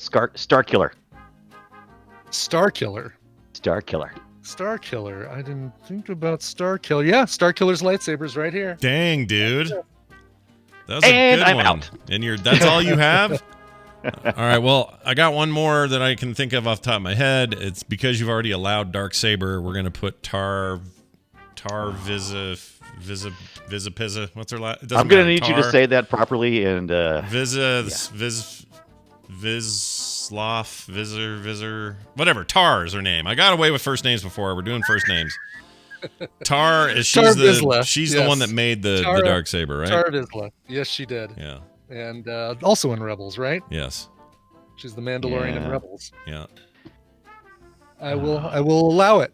Star Killer? Star Killer. Star Killer. Star Killer. I didn't think about Star Killer. Yeah, Star Killer's lightsabers right here. Dang, dude. That was And a good I'm one. out. And that's all you have? All right, well, I got one more that I can think of off the top of my head. It's because you've already allowed Darksaber, we're going to put Tar Pizza. What's her last? I'm gonna need you to say that properly, and Vizzer, whatever. Tar is her name. I got away with first names before. We're doing first names. Tar is Tar Vizsla, she's the yes. one that made the Tara- Darksaber, right? Tar Vizsla. Yes, she did. Yeah. And also in Rebels, right? Yes. She's the Mandalorian in Yeah. Rebels. Yeah. I will allow it.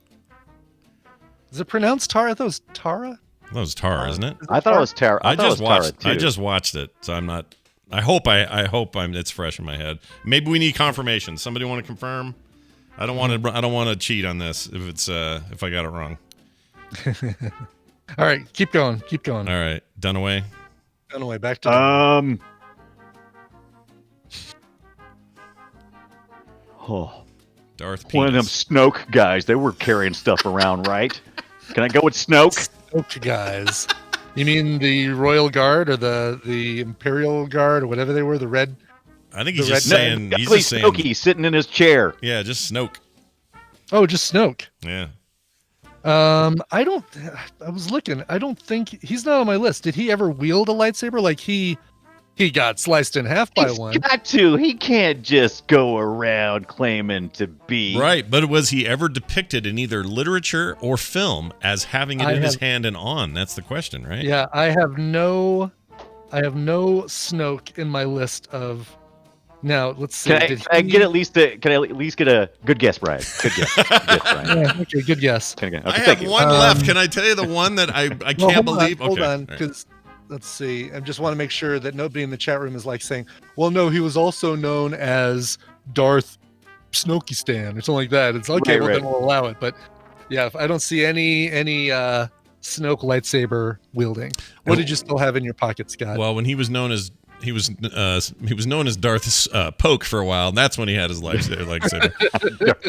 Is it pronounced Tara? I thought it was Tara. That was Tar, isn't it? I thought it was Tara. I thought it was Tara, too. I just watched it, so I'm not. I hope it's fresh in my head. Maybe we need confirmation. Somebody want to confirm? I don't want to cheat on this if I got it wrong. All right, keep going. Keep going. All right, Dunaway. Anyway, back to Darth Penis. one of them Snoke guys. They were carrying stuff around, right? Can I go with Snoke? Snoke guys. You mean the Royal Guard or the Imperial Guard or whatever they were? The red. I think he's the just red- saying. He's Ugly just saying. Snokey sitting in his chair. Yeah, just Snoke. Oh, just Snoke. Yeah. I was looking. I don't think he's not on my list. Did he ever wield a lightsaber? Like he He got sliced in half by He's one. got to. He can't just go around claiming to be. Right, but was he ever depicted in either literature or film as having it in his hand and on? That's the question, right? Yeah, I have no Snoke in my list of. Now let's see. Can I get at least a good guess, Brian? Good guess. Good guess, Brian. Yeah, okay, good guess. Okay, I thank have you. one left. Can I tell you the one that I can't believe? Hold on, All right. because let's see. I just want to make sure that nobody in the chat room is like saying, "Well, no, he was also known as Darth Snokey Stan" or something like that. It's okay. Right, well, right. then we'll allow it. But yeah, if I don't see any Snoke lightsaber wielding. What did you still have in your pocket, Scott? Well, when he was known as known as Darth Poke for a while, and that's when he had his lightsaber.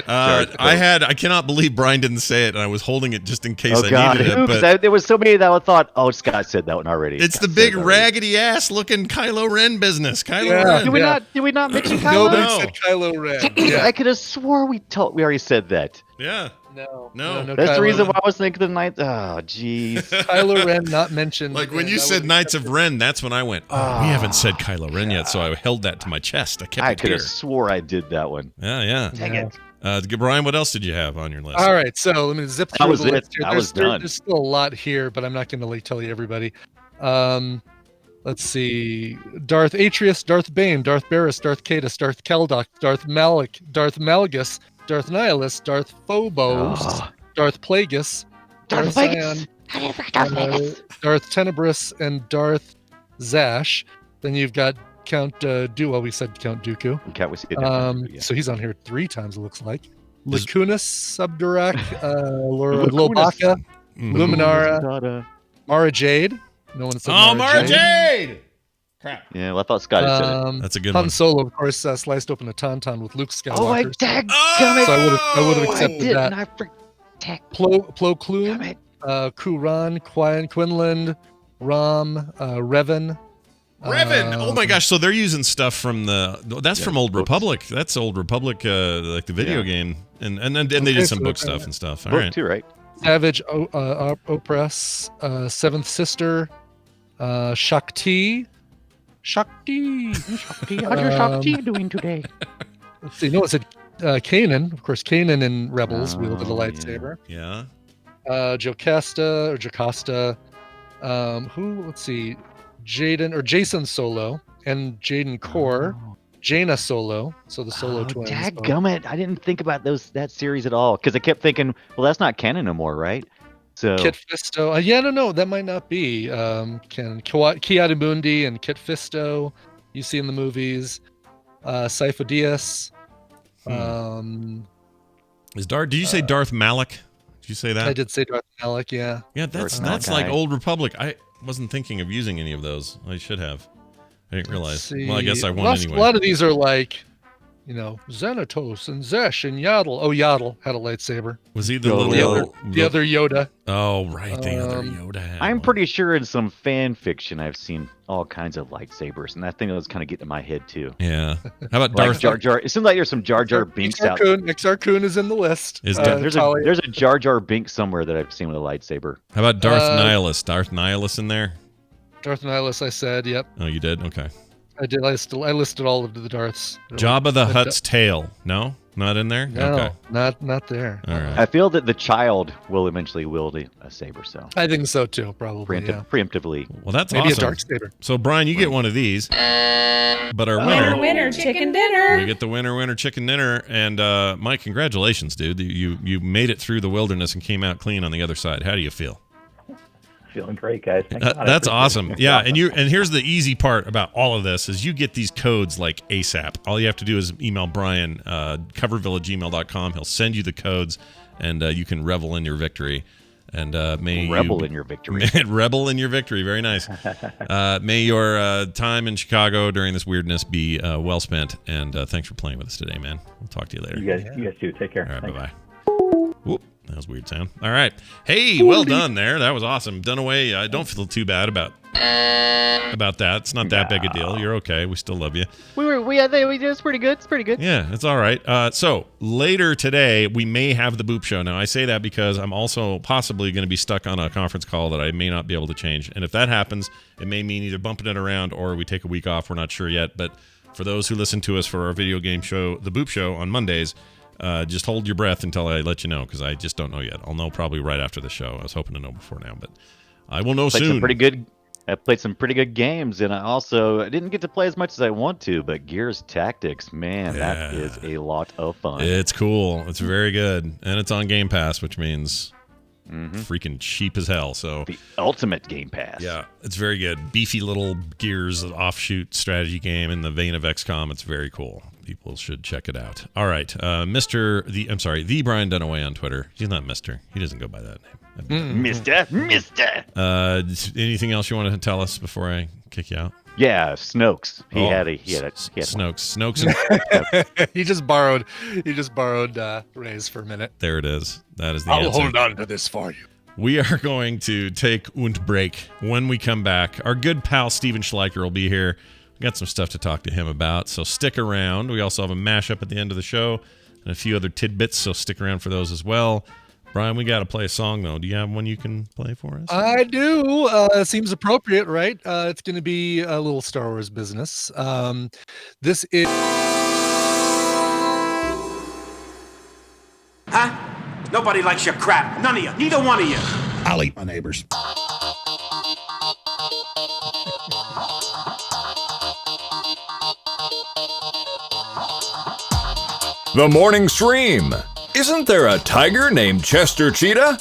I cannot believe Brian didn't say it, and I was holding it just in case Oh God! needed it. Oops, But there was so many that I thought, "Oh, Scott said that one already." it's Scott the said big that already. raggedy ass looking Kylo Ren business. Kylo Yeah. Ren. Did we not mention Kylo? Nobody No. said Kylo Ren. Yeah. I could have swore we already said that. Yeah. No. That's Kylo the reason Ren. why I was thinking the night. Oh, jeez. Kylo Ren not mentioned. Like when and you I said would Knights accept of Ren, that's when I went, we haven't said Kylo Ren yet, so I held that to my chest. I kept I it could here. have swore I did that one. Yeah. Dang it. Brian, what else did you have on your list? All right, so let me zip That through was the it. list here. I was done. There's still a lot here, but I'm not going to tell you everybody. Let's see: Darth Atreus, Darth Bane, Darth Barris, Darth Caedus, Darth Keldok, Darth Malak, Darth Malgus, Darth Nihilus, Darth Phobos, Darth Plagueis, Darth Sion, Darth Tenebris, and Darth Zash. Then you've got Count Well, we said Count Dooku. Can't we see it? So he's on here 3 times, it looks like. Is- Lacunas, Subdurak, Lobaka, Luminara, Mara Jade. No one said Mara Jade! Crap. Yeah, well, I thought Scott had said it. That's a good Han one. Solo, of course, sliced open a tauntaun with Luke Skywalker. Oh, I so dadgummit. I would have I accepted did, that. and I Plo Koon, Damn it. Kuran, Quinlan, Ram, Revan. Revan! Oh my gosh! So they're using stuff from that's from Old books. Republic. That's Old Republic, like the video game, and they Okay, did some so book they're- stuff and stuff. All Book right. too, right? Savage Opress, Seventh Sister, Shakti. How's your Shakti doing today? Let's see. No, it said Kanan. Of course, Kanan in Rebels wielded a Oh, lightsaber. Yeah. Jocasta. Who? Let's see. Jason Solo and Jaden Core. Jaina Solo. So the Solo twins. Dadgummit. I didn't think about that series at all because I kept thinking, well, that's not canon no more, right? So Kit Fisto. No, that might not be. Ki-Adi-Mundi and Kit Fisto. You see in the movies. Sifo Dyas. Did you say Darth Malak? Did you say that? I did say Darth Malak. Yeah. Yeah, that's Darth like Malachi. Old Republic. I wasn't thinking of using any of those. I should have. I didn't realize. Well, I guess I won anyway. A lot of these are like, Xanatos and Zesh and Yaddle. Oh, Yaddle had a lightsaber. Was he the Oh, little The other Yoda. Oh, right, the other Um, Yoda. had I'm one. pretty sure in some fan fiction I've seen all kinds of lightsabers, and I think that was kind of getting in my head too. Yeah. How about Like Darth? Jar Jar. It seems like there's some Jar Jar Binks out. Exar Kun is in the list. Is There's Talia. a Jar Jar Binks somewhere that I've seen with a lightsaber. How about Darth Uh, Nihilus? Darth Nihilus in there? Darth Nihilus, I said. Yep. Oh, you did. Okay. I did. I listed all of the Darths. Jabba the Hutt's tail? No, not in there. No, Okay. not there. All right. I feel that the child will eventually wield a saber, so I think so too. Probably. Yeah. preemptively. Well, that's Maybe awesome. a dark saber. So, Brian, you get one of these. But our Winner, chicken dinner. we get the winner, chicken dinner. And Mike, congratulations, dude. You made it through the wilderness and came out clean on the other side. How do you feel? Feeling great, guys. Thanks a lot. I That's appreciate awesome. it. Yeah, and here's the easy part about all of this is you get these codes like ASAP. All you have to do is email Brian, coverville@gmail.com. He'll send you the codes, and you can revel in your victory. And may Rebel you, in your victory. Revel in your victory. Very nice. May your time in Chicago during this weirdness be well spent. And thanks for playing with us today, man. We'll talk to you later. You guys too. Take care. All right, Thanks. bye-bye. Whoop, that was a weird sound. All right. Hey, well done there. That was awesome. Dunaway, I don't feel too bad about about that. It's not that big a deal. You're okay. We still love you. It's pretty good. It's pretty good. Yeah, it's all right. So later today, we may have the Boop Show. Now, I say that because I'm also possibly going to be stuck on a conference call that I may not be able to change. And if that happens, it may mean either bumping it around or we take a week off. We're not sure yet. But for those who listen to us for our video game show, the Boop Show on Mondays, just hold your breath until I let you know, because I just don't know yet. I'll know probably right after the show. I was hoping to know before now, but I will know soon. I played some pretty good games, and I didn't get to play as much as I want to, but Gears Tactics, man, that is a lot of fun. It's cool. It's very good. And it's on Game Pass, which means freaking cheap as hell. So the ultimate Game Pass. Yeah, it's very good. Beefy little Gears offshoot strategy game in the vein of XCOM. It's very cool. People should check it out. All right. The Brian Dunaway on Twitter. He's not Mr. He doesn't go by that name. Mister. Anything else you want to tell us before I kick you out? Yeah, Snokes. He had Snokes. he just borrowed Ray's for a minute. There it is. That is the I'll answer. hold on to this for you. We are going to take und break. When we come back, our good pal Steven Schleicher will be here. We got some stuff to talk to him about, so stick around. We also have a mashup at the end of the show and a few other tidbits, so stick around for those as well. Brian, we got to play a song, though. Do you have one you can play for us? I do. Seems appropriate, right? It's going to be a little Star Wars business. This is... Huh? Nobody likes your crap. None of you. Neither one of you. I'll eat my neighbors. The morning stream. Isn't there a tiger named Chester Cheetah?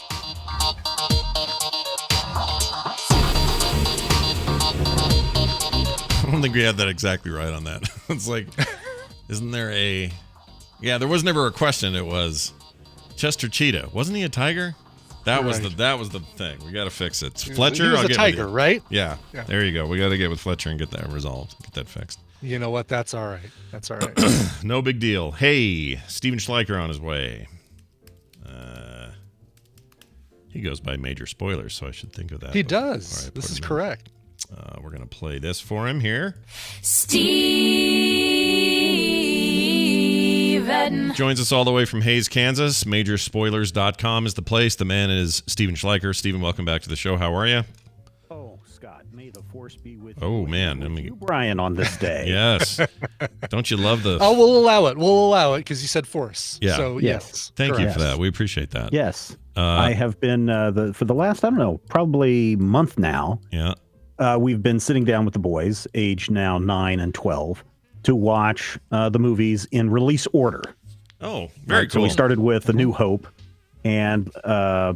I don't think we had that exactly right on that. It's like, isn't there a... Yeah, there was never a question. It was Chester Cheetah. Wasn't he a tiger? That was the thing. We got to fix it. Fletcher, he was a tiger, right? Yeah. There you go. We got to get with Fletcher and get that resolved. Get that fixed. You know what? That's all right. That's all right. No big deal. Hey, Steven Schleicher on his way. He goes by Major Spoilers, so I should think of that. He does. This is correct. We're going to play this for him here. Steven. Joins us all the way from Hayes, Kansas. Majorspoilers.com is the place. The man is Steven Schleicher. Steven, welcome back to the show. How are you? Oh, Scott, may the force be with you. Oh, man. You, Brian, on this day. Yes. Don't you love the... Oh, we'll allow it. We'll allow it because you said force. Yeah. So, yes. Thank you for that. We appreciate that. Yes. I have been, for the last, I don't know, probably month now. Yeah. We've been sitting down with the boys, aged now 9 and 12, to watch the movies in release order. Oh, very cool. So we started with A New Hope, and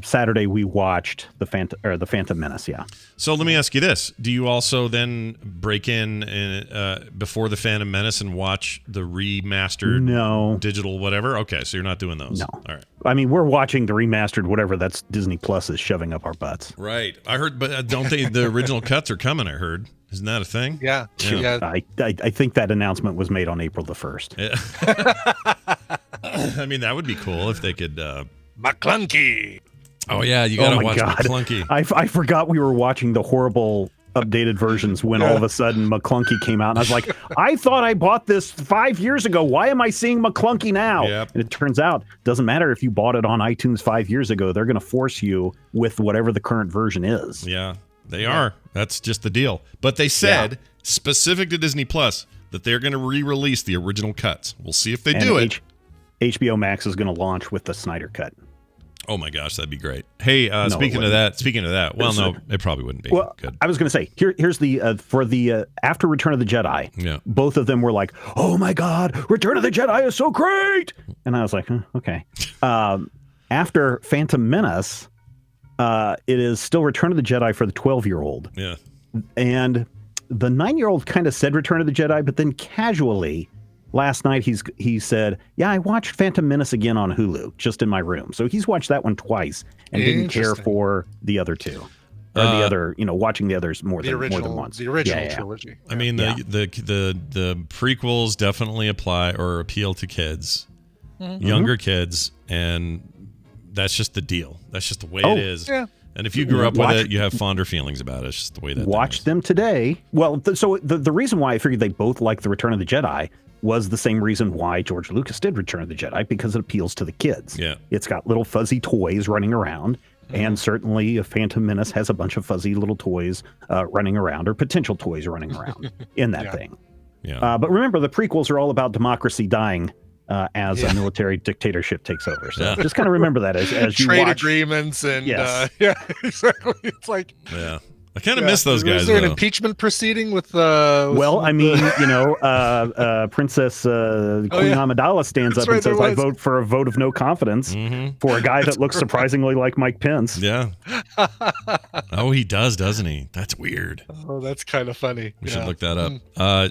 Saturday we watched the Phantom Menace. Yeah. So let me ask you this: do you also then break in before the Phantom Menace and watch the remastered, digital whatever? Okay, so you're not doing those. No. All right. I mean, we're watching the remastered whatever that's Disney Plus is shoving up our butts. Right. I heard, but don't they? The original cuts are coming. I heard. Isn't that a thing? Yeah. I think that announcement was made on April the 1st. I mean, that would be cool if they could. McClunky. Oh yeah, you gotta watch McClunky. I forgot we were watching the horrible updated versions when all of a sudden McClunky came out, and I was like, I thought I bought this 5 years ago. Why am I seeing McClunky now? Yep. And it turns out it doesn't matter if you bought it on iTunes 5 years ago. They're going to force you with whatever the current version is. Yeah, they are. That's just the deal. But they said specific to Disney Plus that they're going to re-release the original cuts. We'll see if they do it. HBO Max is going to launch with the Snyder Cut. Oh my gosh, that'd be great. Hey, speaking of that, well, no, it probably wouldn't be. Well, good. I was going to say, here's the for the after Return of the Jedi. Yeah. Both of them were like, "Oh my God, Return of the Jedi is so great," and I was like, okay. After Phantom Menace, it is still Return of the Jedi for the 12-year-old. Yeah. And the 9-year-old kind of said Return of the Jedi, but then casually. Last night he said, "Yeah, I watched Phantom Menace again on Hulu, just in my room." So he's watched that one twice and didn't care for the other two, or the other, watching the others more than once. The original trilogy. I mean, the prequels definitely apply or appeal to kids, younger kids, and that's just the deal. That's just the way it is. Yeah. And if you grew up with it, you have fonder feelings about it. It's just the way that watch them today. Well, so the reason why I figured they both like the Return of the Jedi was the same reason why George Lucas did Return of the Jedi, because it appeals to the kids. Yeah. It's got little fuzzy toys running around. And certainly Phantom Menace has a bunch of fuzzy little toys running around, or potential toys running around in that thing. Yeah. But remember, the prequels are all about democracy dying as a military dictatorship takes over. So just kind of remember that as you trade watch. agreements and exactly. It's like I kind of miss those guys. Was there an though. impeachment proceeding with? Princess Queen Amidala stands up and says, "I vote for a vote of no confidence for a guy that looks surprisingly like Mike Pence." Yeah. Oh, he does, doesn't he? That's weird. Oh, that's kind of funny. We should look that up. I'm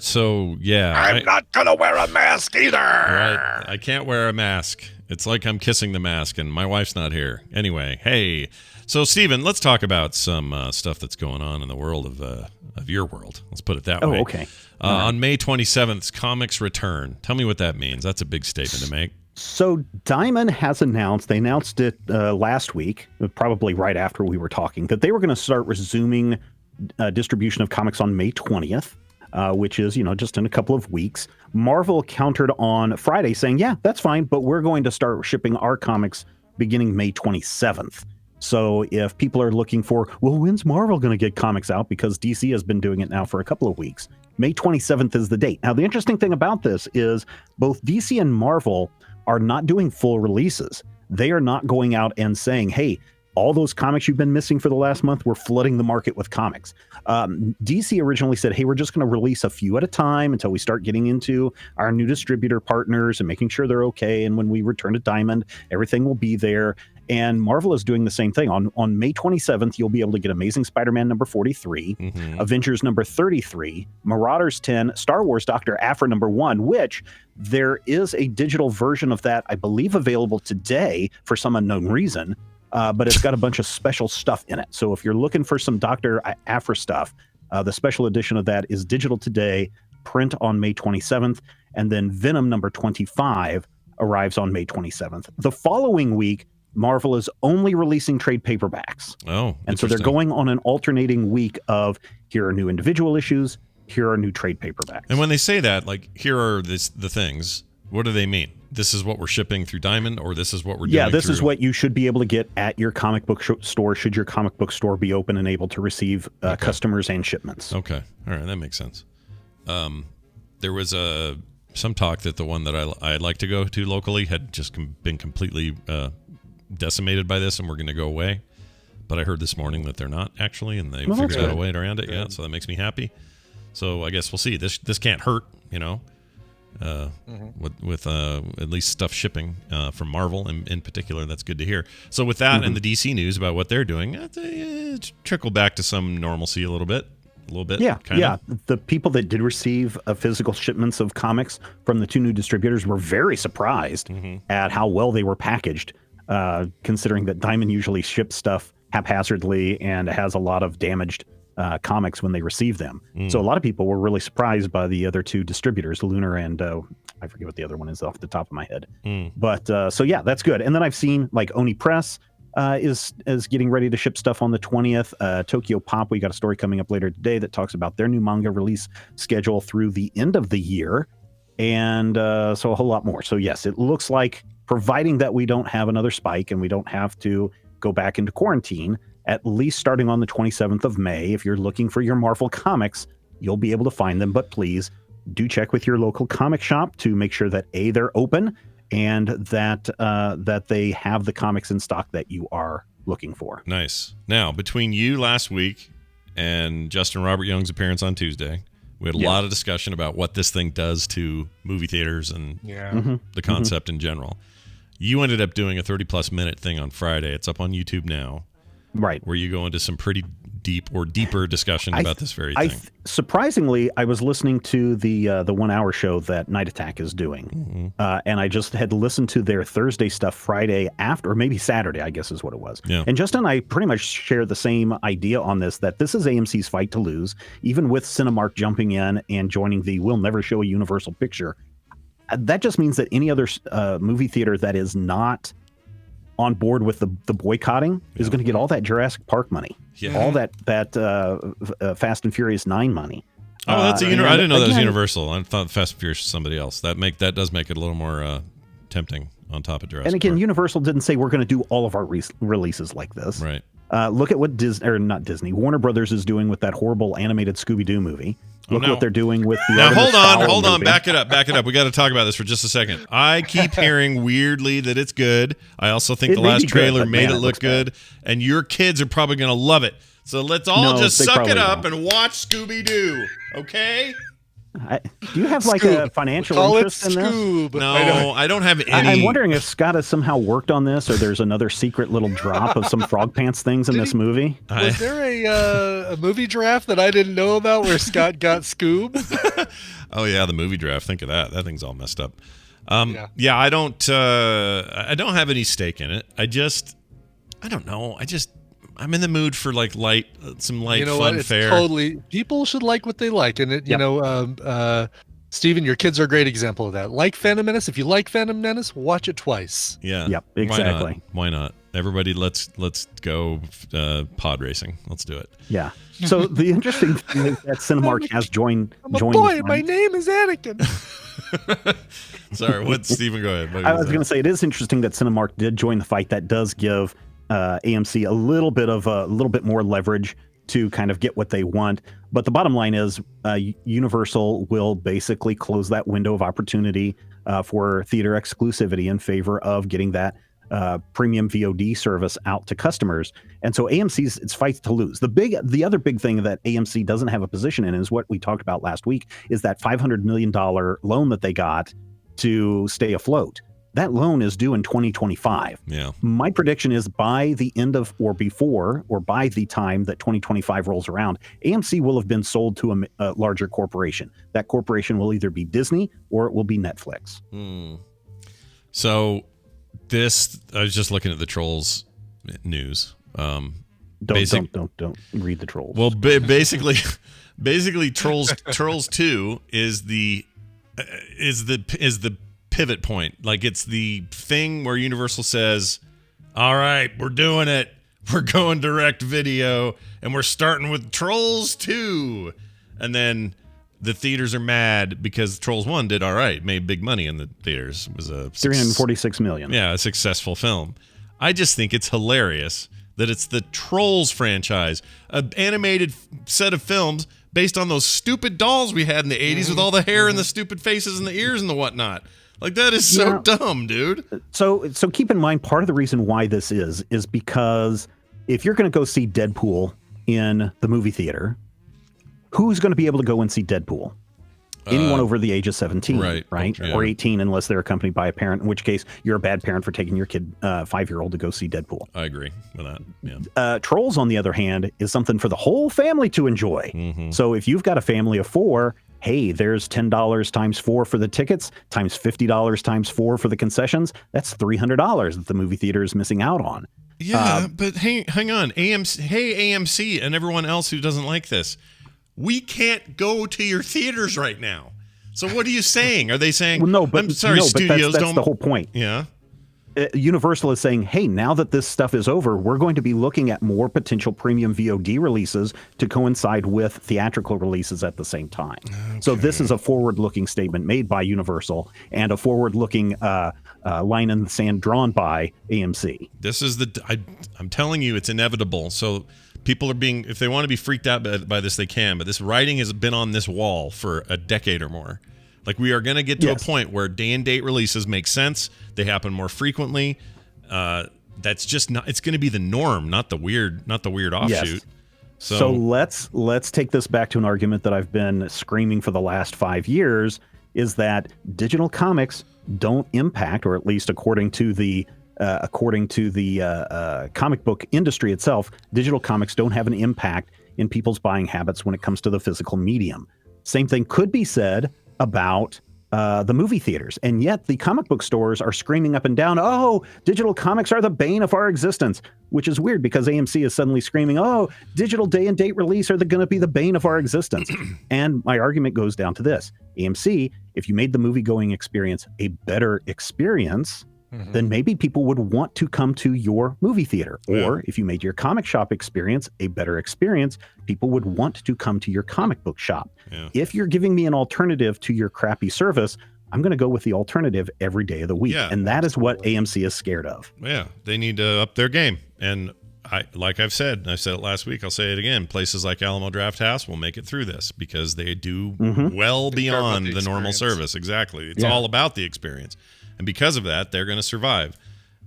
not gonna wear a mask either. Right. I can't wear a mask. It's like I'm kissing the mask, and my wife's not here. Anyway, hey. So, Steven, let's talk about some stuff that's going on in the world of your world. Let's put it that way. Oh, okay. On May 27th, comics return. Tell me what that means. That's a big statement to make. So Diamond has announced, they announced it last week, probably right after we were talking, that they were going to start resuming distribution of comics on May 20th, which is, just in a couple of weeks. Marvel countered on Friday saying, yeah, that's fine, but we're going to start shipping our comics beginning May 27th. So if people are looking for, well, when's Marvel going to get comics out? Because DC has been doing it now for a couple of weeks. May 27th is the date. Now, the interesting thing about this is both DC and Marvel are not doing full releases. They are not going out and saying, hey, all those comics you've been missing for the last month, we're flooding the market with comics. DC originally said, hey, we're just going to release a few at a time until we start getting into our new distributor partners and making sure they're okay. And when we return to Diamond, everything will be there. And Marvel is doing the same thing. On May 27th, you'll be able to get Amazing Spider-Man number 43, Avengers number 33, Marauders 10, Star Wars Dr. Aphra number 1, which there is a digital version of that, I believe, available today for some unknown reason. But it's got a bunch of special stuff in it. So if you're looking for some Dr. Aphra stuff, the special edition of that is digital today, print on May 27th, and then Venom number 25 arrives on May 27th. The following week, Marvel is only releasing trade paperbacks. Oh, and so they're going on an alternating week of here are new individual issues, here are new trade paperbacks. And when they say that, like, here are the things, what do they mean? This is what we're shipping through Diamond, or this is what we're doing? Yeah, this is what you should be able to get at your comic book store, should your comic book store be open and able to receive customers and shipments. Okay. All right, that makes sense. There was some talk that the one that I'd like to go to locally had just been completely decimated by this and we're going to go away. But I heard this morning that they're not actually, and they figured out a way around it. Yeah, so that makes me happy. So I guess we'll see. This can't hurt, with at least stuff shipping from Marvel in particular. That's good to hear. So with that and the DC news about what they're doing, trickle back to some normalcy a little bit. Yeah. The people that did receive physical shipments of comics from the two new distributors were very surprised at how well they were packaged, considering that Diamond usually ships stuff haphazardly and has a lot of damaged comics when they receive them. So a lot of people were really surprised by the other two distributors, Lunar and I forget what the other one is off the top of my head. But so yeah, that's good. And then I've seen like Oni Press is getting ready to ship stuff on the 20th. Tokyo Pop, we got a story coming up later today that talks about their new manga release schedule through the end of the year. And so a whole lot more. So yes, it looks like, providing that we don't have another spike and we don't have to go back into quarantine, at least starting on the 27th of May, if you're looking for your Marvel comics, you'll be able to find them. But please do check with your local comic shop to make sure that A, they're open, and that they have the comics in stock that you are looking for. Nice. Now, between you last week and Justin Robert Young's appearance on Tuesday, we had a lot of discussion about what this thing does to movie theaters and the concept in general. You ended up doing a 30-plus minute thing on Friday. It's up on YouTube now. Right. Where you go into some pretty deep or deeper discussion about this very thing. Surprisingly, I was listening to the 1 hour show that Night Attack is doing. And I just had listened to their Thursday stuff Friday after, or maybe Saturday, I guess is what it was. Yeah. And Justin and I pretty much share the same idea on this, that this is AMC's fight to lose, even with Cinemark jumping in and joining the We'll Never Show a Universal Picture. That just means that any other movie theater that is not on board with the boycotting is going to get all that Jurassic Park money, all that Fast and Furious 9 money. Oh, that's I didn't know that was Universal. I thought Fast and Furious was somebody else. That does make it a little more tempting on top of Jurassic And again, Park. Universal didn't say we're going to do all of our releases like this. Right. Look at what Warner Brothers is doing with that horrible animated Scooby-Doo movie. Look what they're doing with the hold on, back it up. We got to talk about this for just a second. I keep hearing weirdly that it's good. I also think the last trailer made it look good, and your kids are probably going to love it. So let's all just suck it up and watch Scooby-Doo, okay? Do you have like a financial interest in this? No, I don't have any. I'm wondering if Scott has somehow worked on this, or there's another secret little drop of some Frog Pants things in this movie. Was there a movie draft that I didn't know about where Scott got Scoob? Oh yeah, the movie draft. Think of that. That thing's all messed up. Yeah, I don't have any stake in it. I don't know. I'm in the mood for like some light, fun fare. Totally, people should like what they like, and Steven, your kids are a great example of that. Like Phantom Menace. If you like Phantom Menace, watch it twice. Yeah. Yep. Exactly. Why not? Everybody, let's go pod racing. Let's do it. Yeah. So the interesting thing is that Cinemark has joined. I'm a boy. My name is Anakin. Sorry, Steven? Go ahead. I was going to say it is interesting that Cinemark did join the fight. That does give AMC a little bit more leverage to kind of get what they want. But the bottom line is Universal will basically close that window of opportunity for theater exclusivity in favor of getting that premium VOD service out to customers. And so AMC's it's fights to lose. The other big thing that AMC doesn't have a position in is what we talked about last week, is that $500 million loan that they got to stay afloat. That loan is due in 2025. Yeah. My prediction is by the end of or before or by the time that 2025 rolls around, AMC will have been sold to a larger corporation. That corporation will either be Disney or it will be Netflix. So I was just looking at the Trolls news. Don't read the Trolls. Well, basically Trolls 2 is the pivot point. Like, it's the thing where Universal says, all right, we're doing it. We're going direct video, and we're starting with Trolls 2. And then the theaters are mad because Trolls 1 did all right, made big money in the theaters. It was a $346 million. Yeah, a successful film. I just think it's hilarious that it's the Trolls franchise, an animated set of films based on those stupid dolls we had in the 80s with all the hair and the stupid faces and the ears and the whatnot. Like, that is so dumb, dude. So keep in mind, part of the reason why this is because if you're going to go see Deadpool in the movie theater, who's going to be able to go and see Deadpool? Anyone over the age of 17, right? Yeah. Or 18, unless they're accompanied by a parent, in which case you're a bad parent for taking your kid, 5-year-old, to go see Deadpool. I agree with that. Yeah. Trolls, on the other hand, is something for the whole family to enjoy. Mm-hmm. So if you've got a family of 4, hey, there's $10 times 4 for the tickets, times $50 times 4 for the concessions. That's $300 that the movie theater is missing out on. Yeah, but hang on. AMC and everyone else who doesn't like this, we can't go to your theaters right now. So what are you saying? Are they saying, well, no, but, I'm sorry, studios that's don't... the whole point. Yeah. Universal is saying, hey, now that this stuff is over, we're going to be looking at more potential premium VOD releases to coincide with theatrical releases at the same time. Okay. So this is a forward-looking statement made by Universal and a forward-looking line in the sand drawn by AMC. This is I'm telling you, it's inevitable. So people are being, if they want to be freaked out by this, they can. But this writing has been on this wall for a decade or more. Like, we are going to get to a point where day and date releases make sense. They happen more frequently. That's just not. It's going to be the norm, not the weird offshoot. Yes. So let's take this back to an argument that I've been screaming for the last 5 years: is that digital comics don't impact, or at least according to the comic book industry itself, digital comics don't have an impact in people's buying habits when it comes to the physical medium. Same thing could be said about the movie theaters, and yet the comic book stores are screaming up and down, oh, digital comics are the bane of our existence, which is weird because AMC is suddenly screaming, oh, digital day and date release are going to be the bane of our existence. And my argument goes down to this: AMC, if you made the movie going experience a better experience, then maybe people would want to come to your movie theater. Or if you made your comic shop experience a better experience, people would want to come to your comic book shop. Yeah. If you're giving me an alternative to your crappy service, I'm going to go with the alternative every day of the week. Yeah, and that is what AMC is scared of. Yeah, they need to up their game. And I've said it last week, I'll say it again. Places like Alamo Drafthouse will make it through this because they do well beyond the normal service. Exactly. It's all about the experience. And because of that, they're going to survive.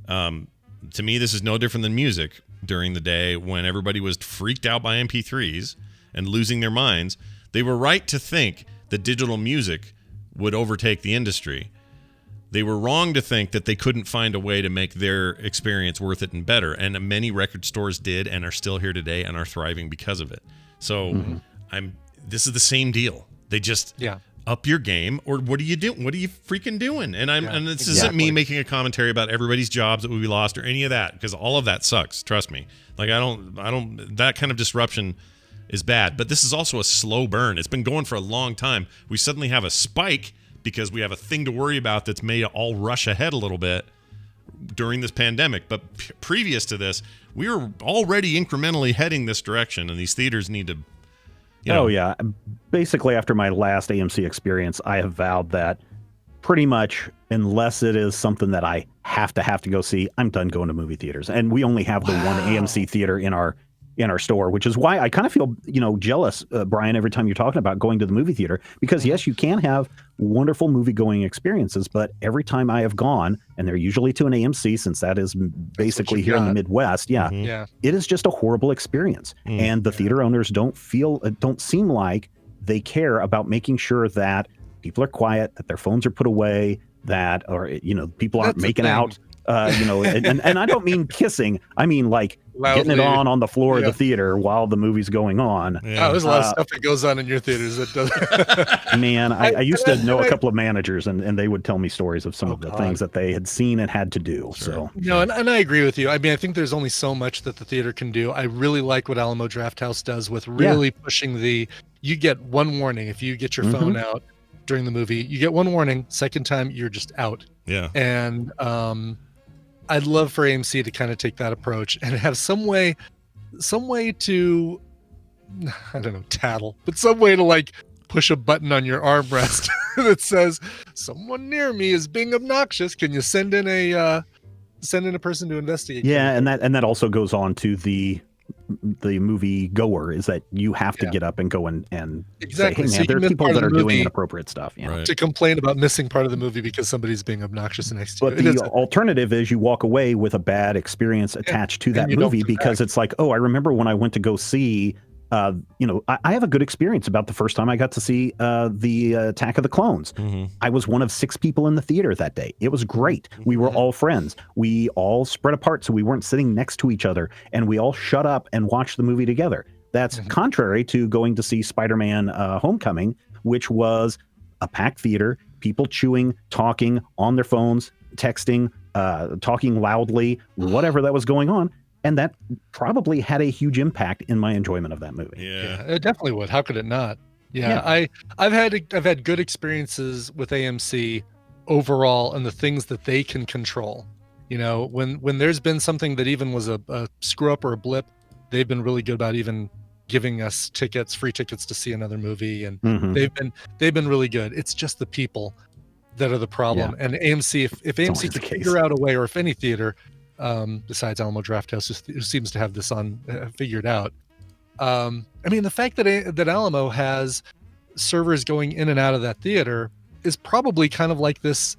To me, this is no different than music during the day when everybody was freaked out by MP3s and losing their minds. They were right to think that digital music would overtake the industry. They were wrong to think that they couldn't find a way to make their experience worth it and better. And many record stores did and are still here today and are thriving because of it. So this is the same deal. They just up your game, or what are you doing? What are you freaking doing? And this isn't me making a commentary about everybody's jobs that would be lost or any of that, because all of that sucks. Trust me. Like I don't that kind of disruption is bad, but this is also a slow burn. It's been going for a long time. We suddenly have a spike because we have a thing to worry about that's made it all rush ahead a little bit during this pandemic. But previous to this, we were already incrementally heading this direction, and these theaters need to, Oh, yeah. Basically, after my last AMC experience, I have vowed that pretty much, unless it is something that I have to go see, I'm done going to movie theaters. And we only have the one AMC theater in our store, which is why I kind of feel, jealous, Brian, every time you're talking about going to the movie theater, because yes, you can have wonderful movie going experiences, but every time I have gone, and they're usually to an AMC, since that is basically here in the Midwest. It is just a horrible experience. And the theater owners don't seem like they care about making sure that people are quiet, that their phones are put away, that, or, people aren't making out. And I don't mean kissing. I mean like loudly, getting it on the floor of the theater while the movie's going on. Oh, there's a lot of stuff that goes on in your theaters that does. Man, I used to know a couple of managers, and they would tell me stories of some of the things that they had seen and had to do. So no, and I agree with you. I mean, I think there's only so much that the theater can do. I really like what Alamo Drafthouse does with really pushing you get one warning if you get your phone out during the movie. You get one warning. Second time, you're just out. Yeah. And I'd love for AMC to kind of take that approach and have some way to, I don't know, tattle, but some way to like push a button on your armrest that says someone near me is being obnoxious. Can you send in a person to investigate? Yeah, and that also goes on to the movie goer, is that you have to get up and go and exactly. say, hey, man, there are people that are doing inappropriate stuff. To complain about missing part of the movie because somebody's being obnoxious next to you. But the alternative is you walk away with a bad experience attached to that movie, because it's like, oh, I remember when I went to go see, I have a good experience about the first time I got to see the Attack of the Clones. I was one of 6 people in the theater that day. It was great. We were all friends. We all spread apart, so we weren't sitting next to each other, and we all shut up and watched the movie together. That's contrary to going to see Spider-Man Homecoming, which was a packed theater, people chewing, talking on their phones, texting, talking loudly, whatever that was going on. And that probably had a huge impact in my enjoyment of that movie. Yeah, it definitely would. How could it not? Yeah. I've had good experiences with AMC overall, and the things that they can control. When there's been something that even was a screw up or a blip, they've been really good about even giving us free tickets to see another movie, and they've been really good. It's just the people that are the problem. And AMC, if AMC could figure out a way, or if any theater, besides Alamo Drafthouse, who seems to have this figured out. I mean, the fact that Alamo has servers going in and out of that theater is probably kind of like this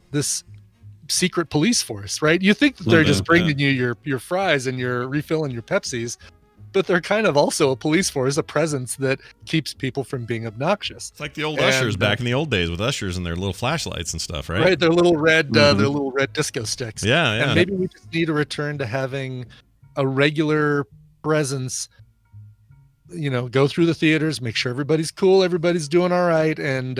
secret police force, right? You think that they're just bringing you your fries and your refill and your Pepsis, but they're kind of also a police force, a presence that keeps people from being obnoxious. It's like the old ushers back in the old days with ushers and their little flashlights and stuff, right? Right, their little red disco sticks. Yeah. And maybe we just need to return to having a regular presence. Go through the theaters, make sure everybody's cool, everybody's doing all right, and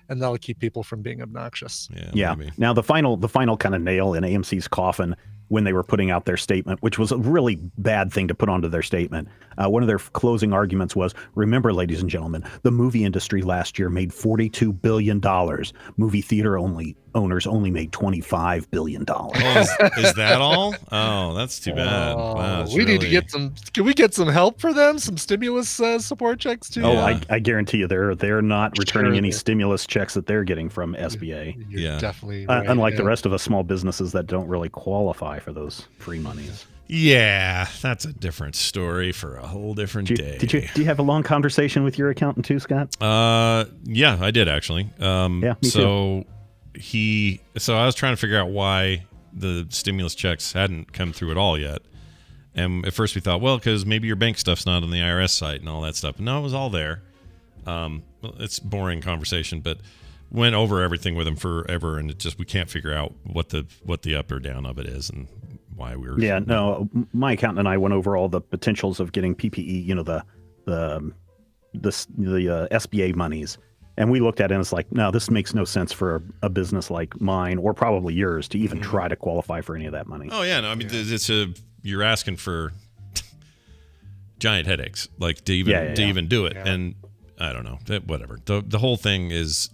and that'll keep people from being obnoxious. Yeah. Maybe. Now the final kind of nail in AMC's coffin when they were putting out their statement, which was a really bad thing to put onto their statement. One of their closing arguments was, remember, ladies and gentlemen, the movie industry last year made $42 billion. Movie theater owners only made $25 billion. Oh, is that all? Oh, that's too bad. Wow, We need to get some. Can we get some help for them? Some stimulus support checks too? Oh, I guarantee you, they're not returning any stimulus checks that they're getting from SBA. You're definitely unlike the rest of us small businesses that don't really qualify for those free monies. Yeah, that's a different story for a whole different day. Do you have a long conversation with your accountant too, Scott? Yeah, I did actually. Me too. So I was trying to figure out why the stimulus checks hadn't come through at all yet. And at first we thought, well, because maybe your bank stuff's not on the IRS site and all that stuff. No, it was all there. It's boring conversation, but went over everything with him forever, and we can't figure out what the up or down of it is and why we were. Yeah, no, my accountant and I went over all the potentials of getting PPE, the SBA monies. And we looked at it and it's like, no, this makes no sense for a business like mine or probably yours to even try to qualify for any of that money. Oh yeah, no, I mean you're asking for giant headaches, like to even do it, and I don't know, whatever. The whole thing is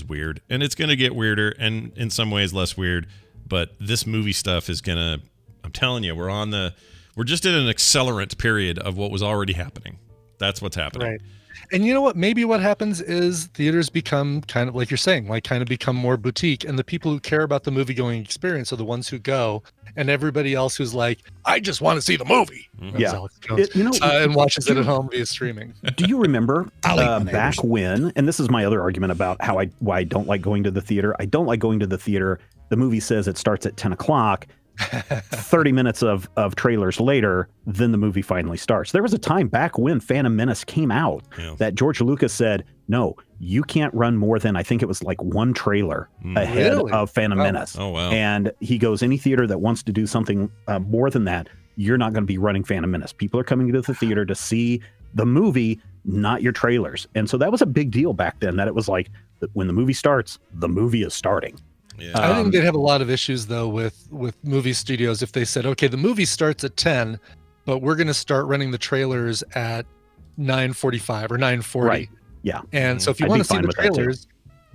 weird, and it's gonna get weirder, and in some ways less weird. But this movie stuff is gonna. I'm telling you, we're just in an accelerant period of what was already happening. That's what's happening. Right. And you know what? Maybe what happens is theaters become kind of like you're saying, like kind of become more boutique, and the people who care about the movie going experience are the ones who go, and everybody else who's like, I just want to see the movie. Yeah. And watches it at home via streaming. Do you remember back when, and this is my other argument about why I don't like going to the theater. I don't like going to the theater. The movie says it starts at 10 o'clock. 30 minutes of trailers later, then the movie finally starts. There was a time back when Phantom Menace came out that George Lucas said, no, you can't run more than, I think it was like one trailer ahead of Phantom Menace. Oh, wow. And he goes, any theater that wants to do something more than that, you're not going to be running Phantom Menace. People are coming to the theater to see the movie, not your trailers. And so that was a big deal back then, that it was like, when the movie starts, the movie is starting. Yeah. I think they'd have a lot of issues though with movie studios if they said, okay, the movie starts at 10, but we're going to start running the trailers at 9:45 or 9:40. Right. Yeah. And so if you want to see the trailers,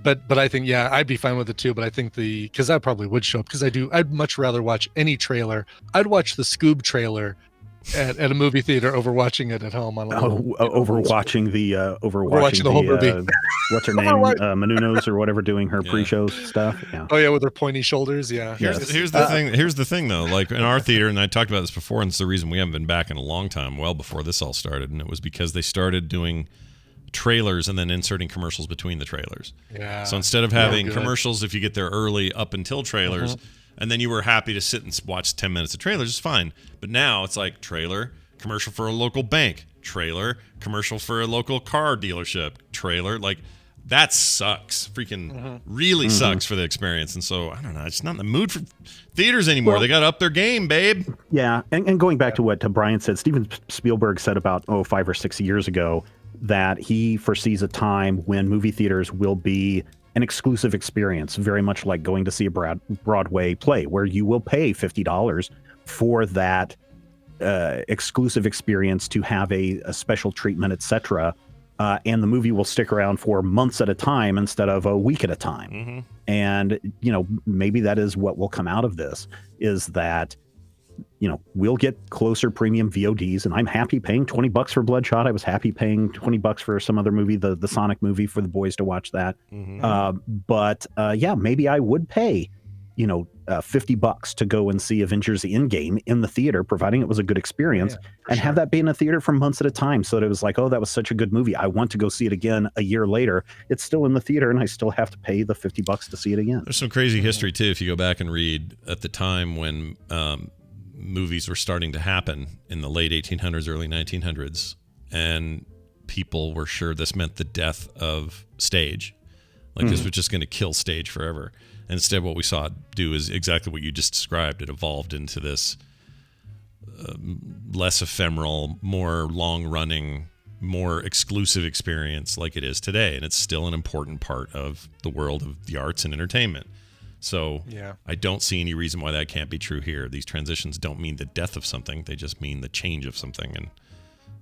but I think, I'd be fine with it too. But I think because I probably would show up because I'd much rather watch any trailer. I'd watch the Scoob trailer at a movie theater over watching it at home on overwatching the whole movie. What's her name? Menounos or whatever, doing her pre-show stuff. Yeah. Oh yeah, with her pointy shoulders. Yeah. Here's the thing though. Like in our theater, and I talked about this before, and it's the reason we haven't been back in a long time. Well, before this all started, and it was because they started doing trailers and then inserting commercials between the trailers. Yeah. So instead of having commercials, if you get there early up until trailers. And then you were happy to sit and watch 10 minutes of trailers, it's fine. But now it's like trailer, commercial for a local bank, trailer, commercial for a local car dealership, trailer. Like, that sucks. Freaking really sucks for the experience. And so, I don't know, it's not in the mood for theaters anymore. They got to up their game, babe. Yeah, and going back to what Brian said, Steven Spielberg said about 5 or 6 years ago that he foresees a time when movie theaters will be an exclusive experience, very much like going to see a Broadway play, where you will pay $50 for that exclusive experience to have a special treatment, etc. And the movie will stick around for months at a time instead of a week at a time. And, maybe that is what will come out of this, is that, we'll get closer premium VODs, and I'm happy paying $20 for Bloodshot. I was happy paying $20 for some other movie, the Sonic movie, for the boys to watch that. But maybe I would pay, $50 to go and see Avengers Endgame in the theater, providing it was a good experience, have that be in a theater for months at a time. So that it was like, oh, that was such a good movie. I want to go see it again a year later. It's still in the theater, and I still have to pay the $50 to see it again. There's some crazy history too, if you go back and read at the time when movies were starting to happen in the late 1800s, early 1900s, and people were sure this meant the death of stage. Like this was just going to kill stage forever. And instead, what we saw it do is exactly what you just described. It evolved into this less ephemeral, more long-running more exclusive experience like it is today, and it's still an important part of the world of the arts and entertainment. So I don't see any reason why that can't be true here. These transitions don't mean the death of something. They just mean the change of something, and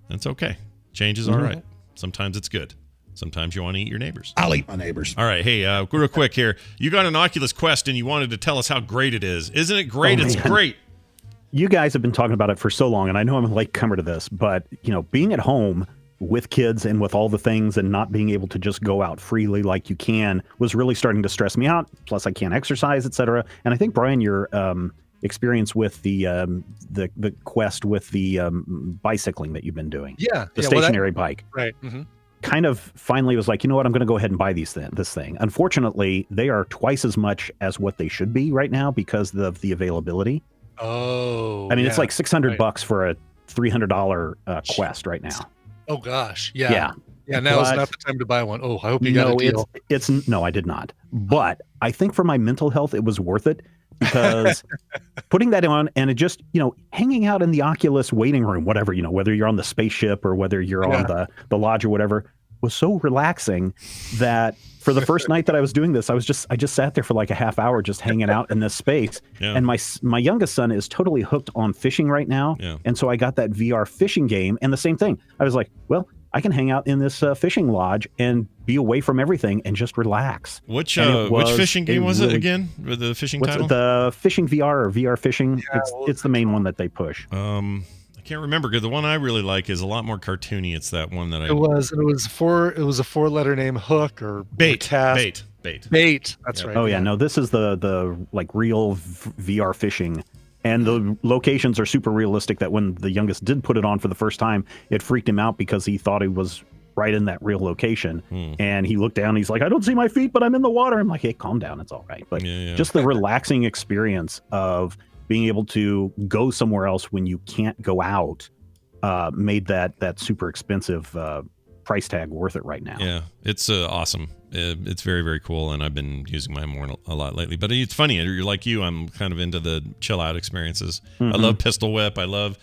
it's okay. Change is all right. Sometimes it's good. Sometimes you want to eat your neighbors. I'll eat my neighbors. All right. Hey, real quick here. You got an Oculus Quest, and you wanted to tell us how great it is. Isn't it great? It's great. You guys have been talking about it for so long, and I know I'm a latecomer to this, but, being at home with kids and with all the things and not being able to just go out freely like you can was really starting to stress me out. Plus, I can't exercise, etc. And I think, Brian, your experience with the Quest with the bicycling that you've been doing, the stationary bike, right? Kind of finally was like, you know what, I'm going to go ahead and buy this thing. Unfortunately, they are twice as much as what they should be right now because of the availability. Oh, I mean, it's like $600 for a $300 Quest right now. Oh gosh, yeah. Now is not the time to buy one. Oh, I hope you got a deal. No, I did not. But I think for my mental health, it was worth it because putting that on and it just, hanging out in the Oculus waiting room, whatever, whether you're on the spaceship or whether you're on the lodge or whatever, was so relaxing that for the first night that I was doing this, I just sat there for like a half hour just hanging out in this space. Yeah. And my youngest son is totally hooked on fishing right now. Yeah. And so I got that VR fishing game and the same thing. I was like, well, I can hang out in this fishing lodge and be away from everything and just relax. Which fishing game was it again? The fishing title? The Fishing VR or VR Fishing. Yeah, it's the main one that they push. I can't remember because the one I really like is a lot more cartoony. It's that one that it was a 4-letter name, Hook or Bait. Cast. Bait. That's right. Oh yeah, no, this is the like real VR fishing. And the locations are super realistic that when the youngest did put it on for the first time, it freaked him out because he thought he was right in that real location. And he looked down, he's like, I don't see my feet, but I'm in the water. I'm like, hey, calm down. It's all right. But just the relaxing experience of being able to go somewhere else when you can't go out made that super expensive price tag worth it right now. Yeah, it's awesome. It's very, very cool, and I've been using mine more a lot lately. But it's funny, you're like you, I'm kind of into the chill out experiences. I love Pistol Whip. I love,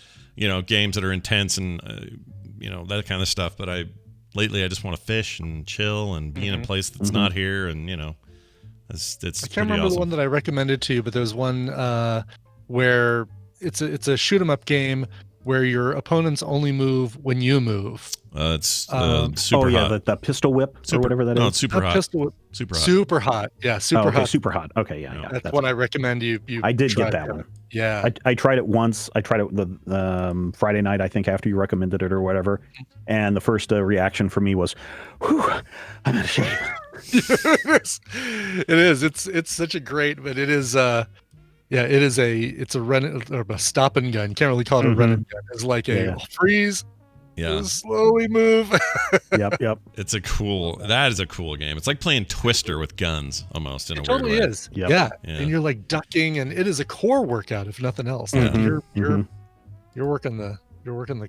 games that are intense and, that kind of stuff. But lately I just want to fish and chill and be in a place that's not here. And, it's I can't remember the one that I recommended to you, but there's one where it's a shoot 'em up game where your opponents only move when you move. It's super hot. The pistol whip or whatever that is. No, it's super hot. Super hot. Super hot. Yeah, super hot. Super hot. Okay, yeah. That's what I recommend you. I did get that one. Yeah. I tried it once. I tried it the Friday night, I think, after you recommended it or whatever. And the first reaction for me was, whew, I'm out of shape. It is. It's such a great, but it is it's a run or a stop and gun. You can't really call it a run and gun. It's like a freeze. Yeah. Slowly move. Yep. That is a cool game. It's like playing Twister with guns almost in a weird way. It totally is. Yep. Yeah. And you're like ducking, and it is a core workout if nothing else. Like you're working the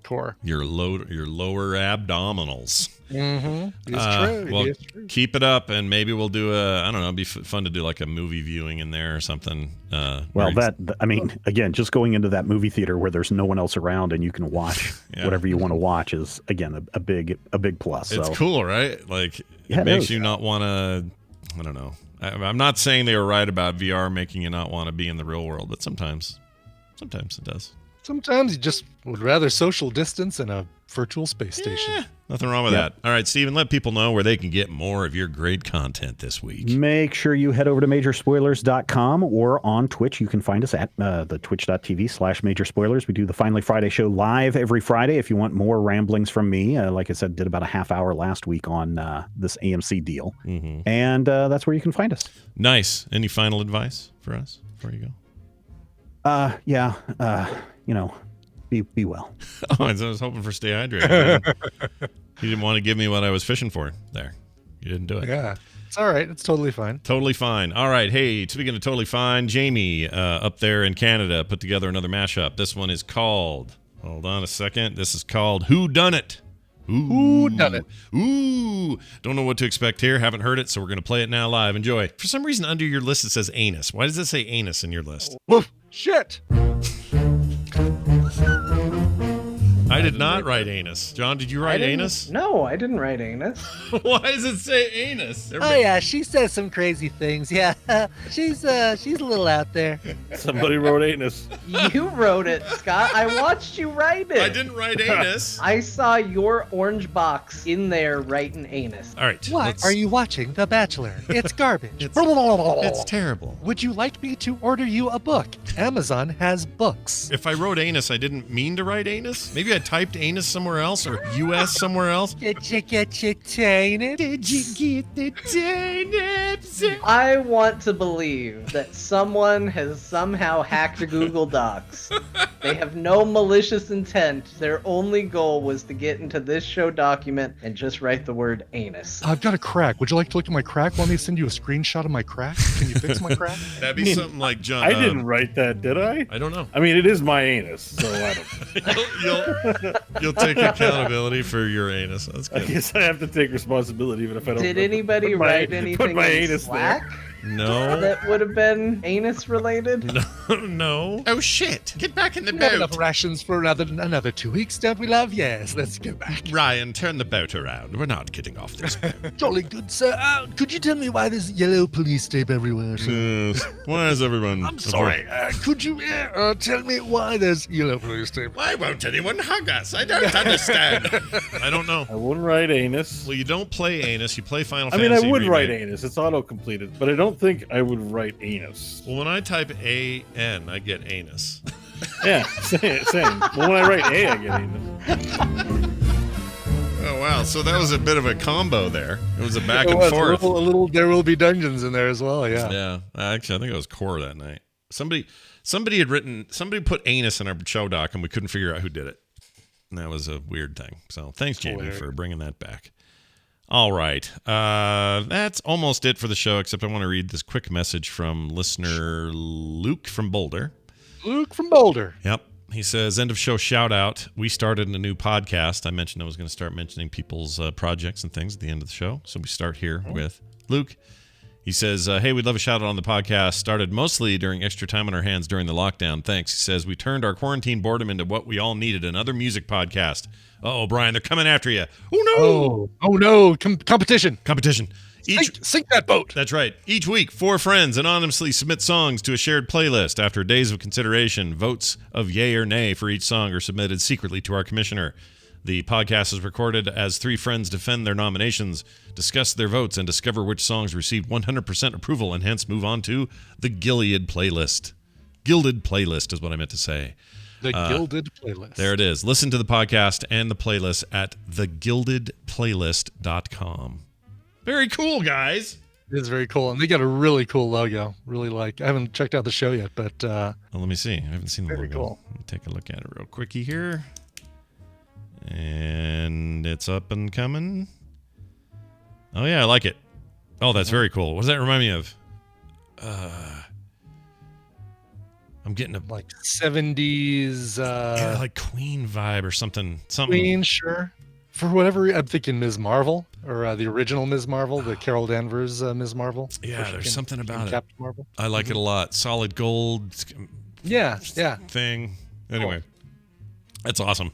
core. Your lower abdominals. It's true. Well, keep it up, and maybe we'll do it'd be fun to do like a movie viewing in there or something. Again, just going into that movie theater where there's no one else around and you can watch whatever you want to watch is, again, a big plus. It's cool, right? Like, it makes you not want to, I don't know. I'm not saying they were right about VR making you not want to be in the real world, but sometimes it does. Sometimes you just would rather social distance in a virtual space station. Nothing wrong with that. All right, Steven, let people know where they can get more of your great content this week. Make sure you head over to majorspoilers.com or on Twitch. You can find us at the twitch.tv/majorspoilers. We do the Finally Friday show live every Friday. If you want more ramblings from me, like I said, did about a half hour last week on this AMC deal. And that's where you can find us. Nice. Any final advice for us before you go? Be well. I was hoping for stay hydrated. You didn't want to give me what I was fishing for there. You didn't do it. Yeah. It's all right. It's totally fine. Totally fine. All right. Hey, speaking of totally fine, Jamie up there in Canada put together another mashup. This one is called, hold on a second. This is called Who Done It? Who Done It? Ooh. Don't know what to expect here. Haven't heard it, so we're going to play it now live. Enjoy. For some reason, under your list, it says anus. Why does it say anus in your list? Woof. Shit. I did not write anus. John, did you write anus? No, I didn't write anus. Why does it say anus? Oh yeah, she says some crazy things. Yeah, she's a little out there. Somebody wrote anus. You wrote it, Scott. I watched you write it. I didn't write anus. I saw your orange box in there writing anus. All right. What are you watching? The Bachelor. It's garbage. It's terrible. Would you like me to order you a book? Amazon has books. If I wrote anus, I didn't mean to write anus. Maybe I typed anus somewhere else or US somewhere else. Did you get your tainted? Did you get the tainted? I want to believe that someone has somehow hacked Google Docs. They have no malicious intent. Their only goal was to get into this show document and just write the word anus. I've got a crack. Would you like to look at my crack? Want me to send you a screenshot of my crack? Can you fix my crack? That'd be something like John. I didn't write that, did I? I don't know. I mean, it is my anus, so I don't. You'll take accountability for your anus. That's good. I guess I have to take responsibility even if I don't. Did anybody write anything in Slack? No. That would have been anus related? No. Oh shit! Get back in the We have boat. enough rations for another 2 weeks, don't we, love? Yes, let's go back. Ryan, turn the boat around. We're not getting off this boat. Jolly good, sir. Could you tell me why there's yellow police tape everywhere, sir? Yes. Why is everyone? I'm sorry. Could you tell me why there's yellow police tape? Why won't anyone hug us? I don't understand. I don't know. I wouldn't write anus. Well, you don't play anus. You play Final I Fantasy. mean, I would Remake. write anus. It's auto-completed, but I don't think I would write anus. Well, when I type A-N, I get anus. Yeah, same. Well, when I write A, I get anus. Oh, wow. So that was a bit of a combo there. It was a back It and was forth. a little. There will be dungeons in there as well. Yeah. Yeah. Actually, I think it was Core that night. Somebody put anus in our show doc, and we couldn't figure out who did it. And that was a weird thing. So thanks, Jamie, for bringing that back. All right. That's almost it for the show, except I want to read this quick message from listener Luke from Boulder. Luke from Boulder. Yep. He says, end of show shout out. We started a new podcast. I mentioned I was going to start mentioning people's projects and things at the end of the show. So we start here with Luke. He says, hey, we'd love a shout out on the podcast. Started mostly during extra time on our hands during the lockdown. Thanks. He says, we turned our quarantine boredom into what we all needed, another music podcast. Uh-oh, Brian, they're coming after you. Oh, no. Oh no. Competition. Sink that boat. That's right. Each week, 4 friends anonymously submit songs to a shared playlist. After days of consideration, votes of yay or nay for each song are submitted secretly to our commissioner. The podcast is recorded as 3 friends defend their nominations, discuss their votes, and discover which songs received 100% approval and hence move on to the Gilead playlist. Gilded playlist is what I meant to say. The Gilded playlist. There it is. Listen to the podcast and the playlist at thegildedplaylist.com. Very cool, guys. It is very cool. And they got a really cool logo. Really like. I haven't checked out the show yet, but well, let me see. I haven't seen the very logo. cool. Let me take a look at it real quickie here. And it's up and coming. Oh, yeah, I like it. Oh, that's very cool. What does that remind me of? I'm getting a like 70s yeah, like Queen vibe or something. Queen, sure. For whatever I'm thinking Ms. Marvel or the original Ms. Marvel, the Carol Danvers Ms. Marvel. Yeah, there's something about it. Captain Marvel. I like it a lot. Solid gold. Yeah. Thing. Anyway, that's awesome.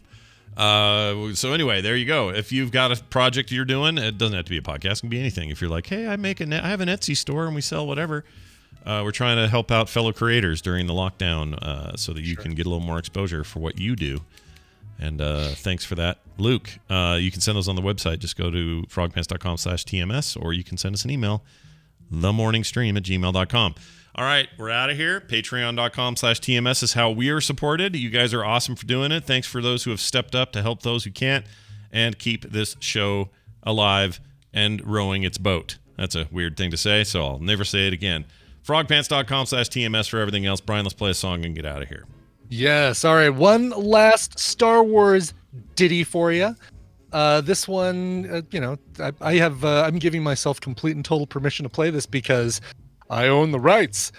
So anyway, there you go. If you've got a project you're doing, it doesn't have to be a podcast. It can be anything. If you're like, hey, I have an Etsy store and we sell whatever. We're trying to help out fellow creators during the lockdown so that you can get a little more exposure for what you do. And thanks for that, Luke. You can send those on the website. Just go to frogpants.com/TMS, or you can send us an email, themorningstream@gmail.com. All right, we're out of here. Patreon.com/TMS is how we are supported. You guys are awesome for doing it. Thanks for those who have stepped up to help those who can't and keep this show alive and rowing its boat. That's a weird thing to say, so I'll never say it again. Frogpants.com/TMS for everything else. Brian, let's play a song and get out of here. Yes. All right. One last Star Wars ditty for you. This one, I'm giving myself complete and total permission to play this because I own the rights.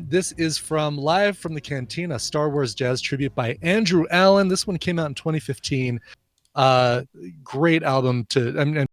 This is from Live from the Cantina, Star Wars Jazz Tribute by Andrew Allen. This one came out in 2015. Great album and